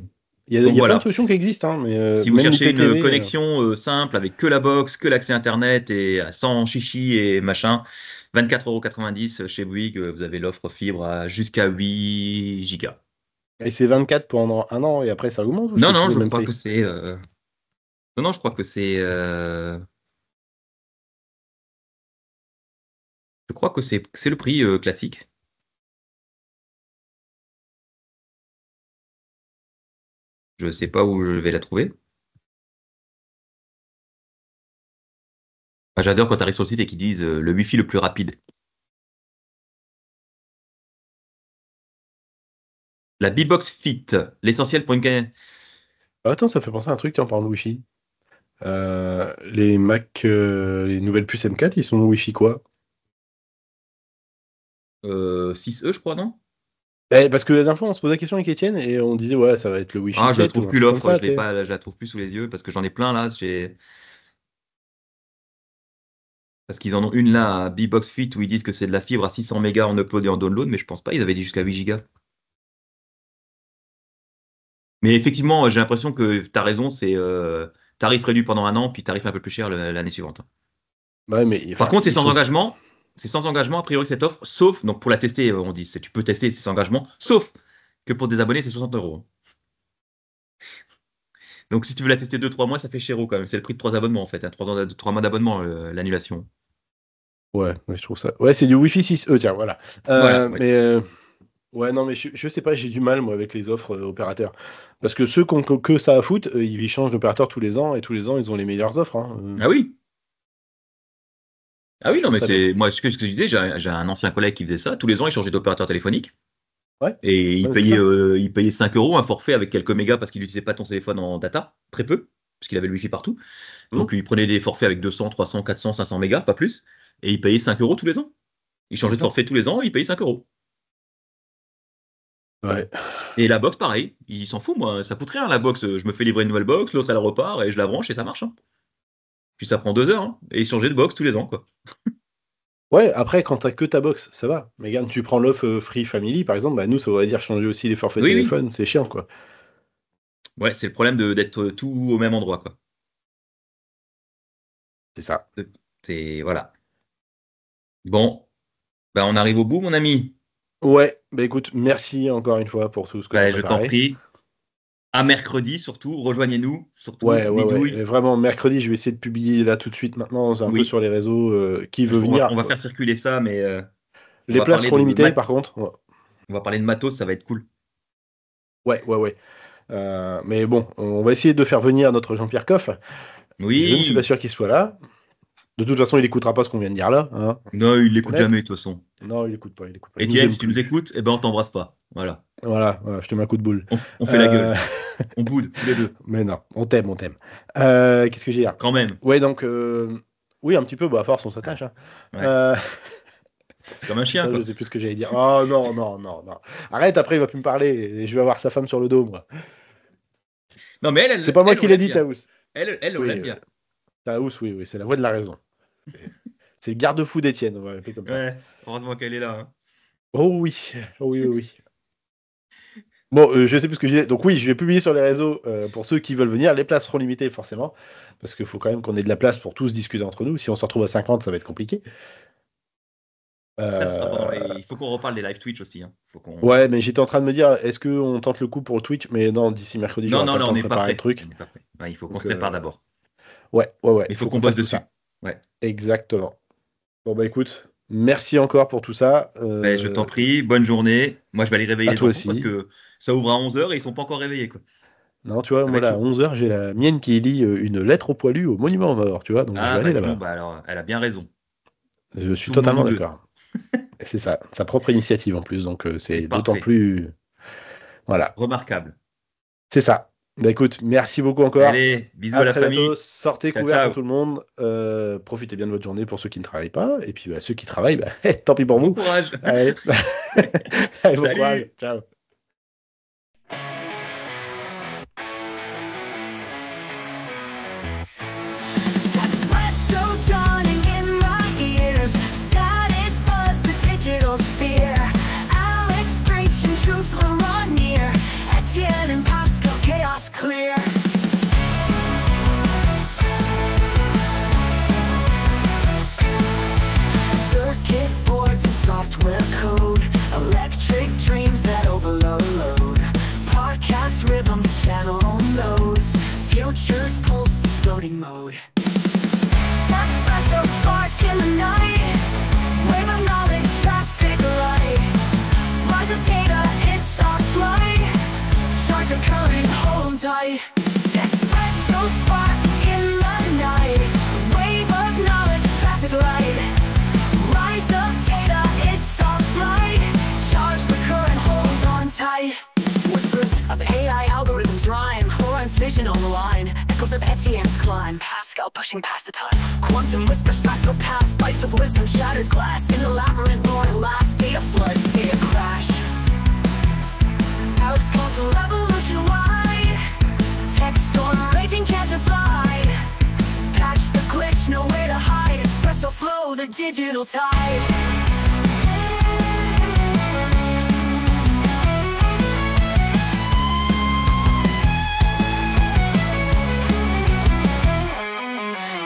Speaker 1: Il
Speaker 2: donc
Speaker 1: y a plein de
Speaker 2: voilà.
Speaker 1: solutions qui existent, hein, mais
Speaker 2: Si vous
Speaker 1: même
Speaker 2: cherchez une
Speaker 1: l'IPTV.
Speaker 2: connexion simple avec que la box, que l'accès Internet et sans chichi et machin, 24,90 € chez Bouygues, vous avez l'offre fibre à jusqu'à 8 gigas.
Speaker 1: Et c'est 24 pendant un an et après ça augmente ou
Speaker 2: Non,
Speaker 1: c'est
Speaker 2: non,
Speaker 1: toujours
Speaker 2: je
Speaker 1: le même
Speaker 2: crois
Speaker 1: prix?
Speaker 2: que c'est. Non, non, je crois que c'est. Je crois que c'est le prix classique. Je sais pas où je vais la trouver. Ah, j'adore quand tu arrives sur le site et qu'ils disent le Wi-Fi le plus rapide. La B-Box Fit, l'essentiel pour une.
Speaker 1: Ah, attends, ça fait penser à un truc, tiens, en parlant de Wi-Fi. Les Mac, les nouvelles puces M4, ils sont Wi-Fi quoi?
Speaker 2: 6E, je crois, non?
Speaker 1: Parce que la dernière fois, on se posait la question avec Étienne et on disait, ouais, ça va être le Wi-Fi
Speaker 2: Ah, je
Speaker 1: 7
Speaker 2: trouve
Speaker 1: ou un
Speaker 2: plus
Speaker 1: truc comme
Speaker 2: l'offre,
Speaker 1: ça, tu sais.
Speaker 2: je la trouve plus sous les yeux parce que j'en ai plein là. Parce qu'ils en ont une là à B-Box Fit où ils disent que c'est de la fibre à 600 mégas en upload et en download, mais je pense pas, ils avaient dit jusqu'à 8 gigas. Mais effectivement, j'ai l'impression que tu as raison, c'est tarif réduit pendant un an, puis tarif un peu plus cher l'année suivante.
Speaker 1: Ouais, mais
Speaker 2: Par
Speaker 1: enfin,
Speaker 2: contre,
Speaker 1: ils sont.
Speaker 2: c'est sans engagement a priori cette offre, sauf, donc pour la tester, on dit, tu peux tester, c'est sans engagement, sauf que pour des abonnés, c'est 60 €. Donc si tu veux la tester 2-3 mois, ça fait chéro quand même, c'est le prix de 3 abonnements en fait, hein, 3 mois d'abonnement, l'annulation.
Speaker 1: Ouais, je trouve ça. Ouais, c'est du Wi-Fi 6E, tiens, voilà.
Speaker 2: Voilà, ouais.
Speaker 1: Mais ouais, non, mais je sais pas, j'ai du mal, moi, avec les offres opérateurs. Parce que ceux qui ont que ça à foutre, ils changent d'opérateur tous les ans et tous les ans, ils ont les meilleures offres, hein.
Speaker 2: Ah oui, ah oui,
Speaker 1: Je
Speaker 2: non,
Speaker 1: trouve
Speaker 2: mais
Speaker 1: ça bête.
Speaker 2: c'est moi ce que je disais, j'ai un ancien collègue qui faisait ça. Tous les ans, il changeait d'opérateur téléphonique
Speaker 1: Ouais,
Speaker 2: et
Speaker 1: ouais, c'est ça.
Speaker 2: il payait 5 € un forfait avec quelques mégas parce qu'il n'utilisait pas ton téléphone en data, très peu, parce qu'il avait le wifi partout. Donc
Speaker 1: Hmm,
Speaker 2: il prenait des forfaits avec 200, 300, 400, 500 mégas, pas plus, et il payait 5 € tous les ans. Il
Speaker 1: c'est
Speaker 2: changeait de
Speaker 1: ça.
Speaker 2: forfait tous les ans, il payait 5 €.
Speaker 1: Ouais.
Speaker 2: Et la box, pareil, il s'en fout, moi, ça coûte rien la box. Je me fais livrer une nouvelle box, l'autre elle repart et je la branche et ça marche, hein. Puis ça prend 2 heures, hein, et il changeait de box tous les ans, quoi.
Speaker 1: Ouais, après, quand t'as que ta box, ça va. Mais regarde, tu prends l'offre Free Family, par exemple, bah nous, ça voudrait dire changer aussi les forfaits
Speaker 2: Oui, oui.
Speaker 1: téléphone, c'est chiant, quoi.
Speaker 2: Ouais, c'est le problème d'être tout au même endroit, quoi.
Speaker 1: C'est ça.
Speaker 2: C'est, voilà. Bon, ben on arrive au bout, mon ami.
Speaker 1: Ouais, bah écoute, merci encore une fois pour tout ce que t'as
Speaker 2: Ben, je t'en
Speaker 1: préparé.
Speaker 2: prie. À mercredi, surtout. Rejoignez-nous, surtout.
Speaker 1: Ouais, ouais, ouais. Et
Speaker 2: Nidouille.
Speaker 1: vraiment, mercredi, je vais essayer de publier là tout de suite, maintenant, un peu
Speaker 2: Oui.
Speaker 1: sur les réseaux. Qui veut venir?
Speaker 2: On va faire circuler ça, mais on
Speaker 1: Les
Speaker 2: va
Speaker 1: places
Speaker 2: parler
Speaker 1: seront
Speaker 2: de
Speaker 1: limitées, par contre. Ouais,
Speaker 2: on va parler de matos, ça va être cool.
Speaker 1: ouais, ouais, ouais. Mais bon, on va essayer de faire venir notre Jean-Pierre Coff. Je ne suis pas
Speaker 2: Oui.
Speaker 1: sûr qu'il soit là. De toute façon, il écoutera pas ce qu'on vient de dire là, hein.
Speaker 2: Non, il l'écoute
Speaker 1: Honnête.
Speaker 2: jamais, de toute façon.
Speaker 1: Non, il écoute pas, il écoute pas. Il nous
Speaker 2: Étienne,
Speaker 1: aime
Speaker 2: si tu nous
Speaker 1: plus.
Speaker 2: écoutes, eh ben on t'embrasse pas. Voilà.
Speaker 1: Voilà, voilà, je te mets un coup de boule.
Speaker 2: On fait la
Speaker 1: Euh,
Speaker 2: gueule. On boude, tous les deux.
Speaker 1: Mais non, on t'aime, on t'aime. Qu'est-ce que j'ai dire?
Speaker 2: Quand même.
Speaker 1: Ouais, donc, oui, un petit peu, bah, à force, on s'attache, hein.
Speaker 2: Ouais.
Speaker 1: Euh,
Speaker 2: C'est comme un chien,
Speaker 1: Putain, je
Speaker 2: quoi.
Speaker 1: sais plus ce que j'allais dire. Oh non, non, non, non. Arrête, après, il va plus me parler et je vais avoir sa femme sur le dos, moi.
Speaker 2: Non, mais
Speaker 1: C'est pas moi
Speaker 2: elle, on
Speaker 1: qui l'ai
Speaker 2: l'aime
Speaker 1: dit,
Speaker 2: bien.
Speaker 1: Taous.
Speaker 2: On
Speaker 1: Oui,
Speaker 2: l'aime bien.
Speaker 1: Taous, oui, oui, c'est la voix de la raison. C'est le garde-fou d'Étienne, on va l'appeler comme ça.
Speaker 2: Ouais. Heureusement qu'elle est là, hein.
Speaker 1: Oh oui, oh oui, oui, oui. Bon, je sais plus ce que je disais. Donc oui, je vais publier sur les réseaux pour ceux qui veulent venir. Les places seront limitées, forcément, parce qu'il faut quand même qu'on ait de la place pour tous discuter entre nous. Si on se retrouve à 50, ça va être compliqué.
Speaker 2: Ça, ce sera pendant les.
Speaker 1: Euh,
Speaker 2: Il faut qu'on reparle des live Twitch aussi, hein. Faut qu'on.
Speaker 1: Ouais, mais j'étais en train de me dire, est-ce qu'on tente le coup pour le Twitch? Mais non, d'ici mercredi,
Speaker 2: Non,
Speaker 1: j'aurai
Speaker 2: non,
Speaker 1: pas le
Speaker 2: là,
Speaker 1: temps
Speaker 2: on
Speaker 1: de
Speaker 2: n'est pas
Speaker 1: préparer le
Speaker 2: prêt. On
Speaker 1: truc.
Speaker 2: n'est pas prêt. Ouais, il faut qu'on
Speaker 1: Donc,
Speaker 2: se prépare d'abord.
Speaker 1: ouais, ouais, ouais,
Speaker 2: Mais il faut
Speaker 1: faut
Speaker 2: qu'on
Speaker 1: qu'on
Speaker 2: bosse
Speaker 1: fasse tout
Speaker 2: dessus.
Speaker 1: ça.
Speaker 2: Ouais.
Speaker 1: Exactement. Bon, bah écoute. Merci encore pour tout ça.
Speaker 2: Ben, je t'en prie, bonne journée. Moi, je vais aller réveiller
Speaker 1: À
Speaker 2: les
Speaker 1: toi
Speaker 2: enfants parce
Speaker 1: aussi.
Speaker 2: que ça ouvre à 11h et ils sont pas encore réveillés, quoi.
Speaker 1: Non, tu vois,
Speaker 2: Ça va
Speaker 1: moi
Speaker 2: être
Speaker 1: là, à
Speaker 2: chaud.
Speaker 1: 11h, j'ai la mienne qui lit une lettre au poilu au monument aux morts, tu vois, donc je
Speaker 2: Ah,
Speaker 1: vais
Speaker 2: bah
Speaker 1: aller
Speaker 2: dis donc,
Speaker 1: là-bas.
Speaker 2: bah alors, elle a bien raison.
Speaker 1: Je suis
Speaker 2: Souvenons-nous
Speaker 1: totalement
Speaker 2: d'eux.
Speaker 1: d'accord. Et c'est ça, sa propre initiative en plus, donc
Speaker 2: C'est
Speaker 1: c'est d'autant
Speaker 2: parfait.
Speaker 1: plus. Voilà,
Speaker 2: Remarquable.
Speaker 1: c'est ça. Bah écoute, merci beaucoup encore.
Speaker 2: Allez, bisous
Speaker 1: À
Speaker 2: à la
Speaker 1: très bientôt.
Speaker 2: famille.
Speaker 1: Sortez
Speaker 2: Ciao,
Speaker 1: couverts pour
Speaker 2: ciao.
Speaker 1: tout le monde. Profitez bien de votre journée pour ceux qui ne travaillent pas. Et puis bah, ceux qui travaillent, bah, tant pis pour
Speaker 2: Bon
Speaker 1: vous.
Speaker 2: courage.
Speaker 1: Allez, allez, bon courage.
Speaker 2: Salut.
Speaker 1: Ciao.
Speaker 3: Espresso dawning in my ears. Static buzz, the digital sphere. Alex preaching truth, Laurent near. Etienne and Pascal, chaos clear. Circuit boards and software code. Electric dreams that overload. Podcast rhythms, channel nodes. Futures pulse, exploding mode. Espresso spark in the night. Wave of knowledge, traffic light. Rise of data, it's our flight. Charge of current, hold tight. Espresso spark in the night. Wave of knowledge, traffic light. Rise of data, it's our flight. Charge the current, hold on tight. Whispers of AI algorithms rhyme. Horan's vision on the line. Echoes of Etienne's climb. Pascal pushing past the time. Quantum whispers, fractal paths. Lights of wisdom, shattered glass. In the labyrinth, more at last. Data floods, data crash. Alex calls the revolution wide. Tech storm raging, can't divide. Patch the glitch, no way to hide. Espresso flow, the digital tide.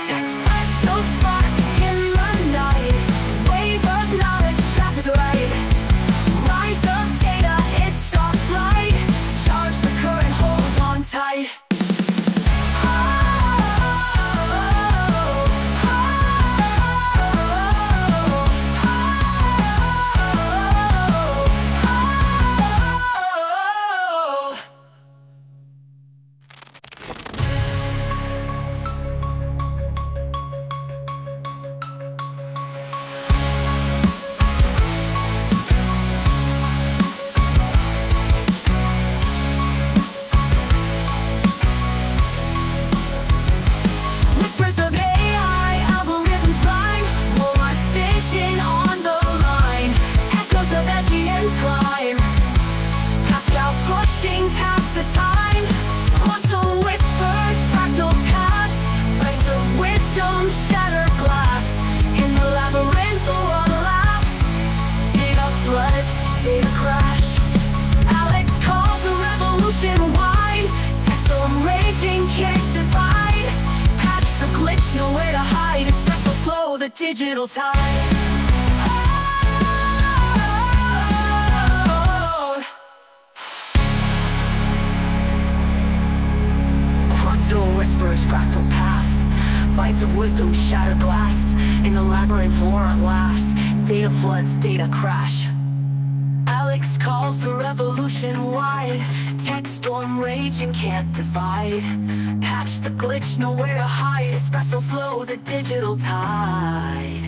Speaker 3: Espresso spark in the night. Wave of knowledge, traffic light. Rise of data, it's our flight. Charge the current, hold on tight. Whispers of AI, algorithms rhyme. Laurent's vision on the line. Echoes of Etienne's climb. Pascal pushing past the time. Quantum whispers, fractal paths. Lights of wisdom, shatter glass. In the labyrinth, the one laughs. Data floods, data crash. Alex calls the revolution wide. Text storm raging, can't divide. Patch the glitch, nowhere to hide. Espresso flow, the digital tide. Quantum whispers, fractal paths. Bites of wisdom, shatter glass. In the labyrinth, Laurent laughs. Data floods, data crash. Alex calls the revolution wide. Tech storm raging, can't divide. Patch the glitch, nowhere to hide. Espresso flow, the digital tide.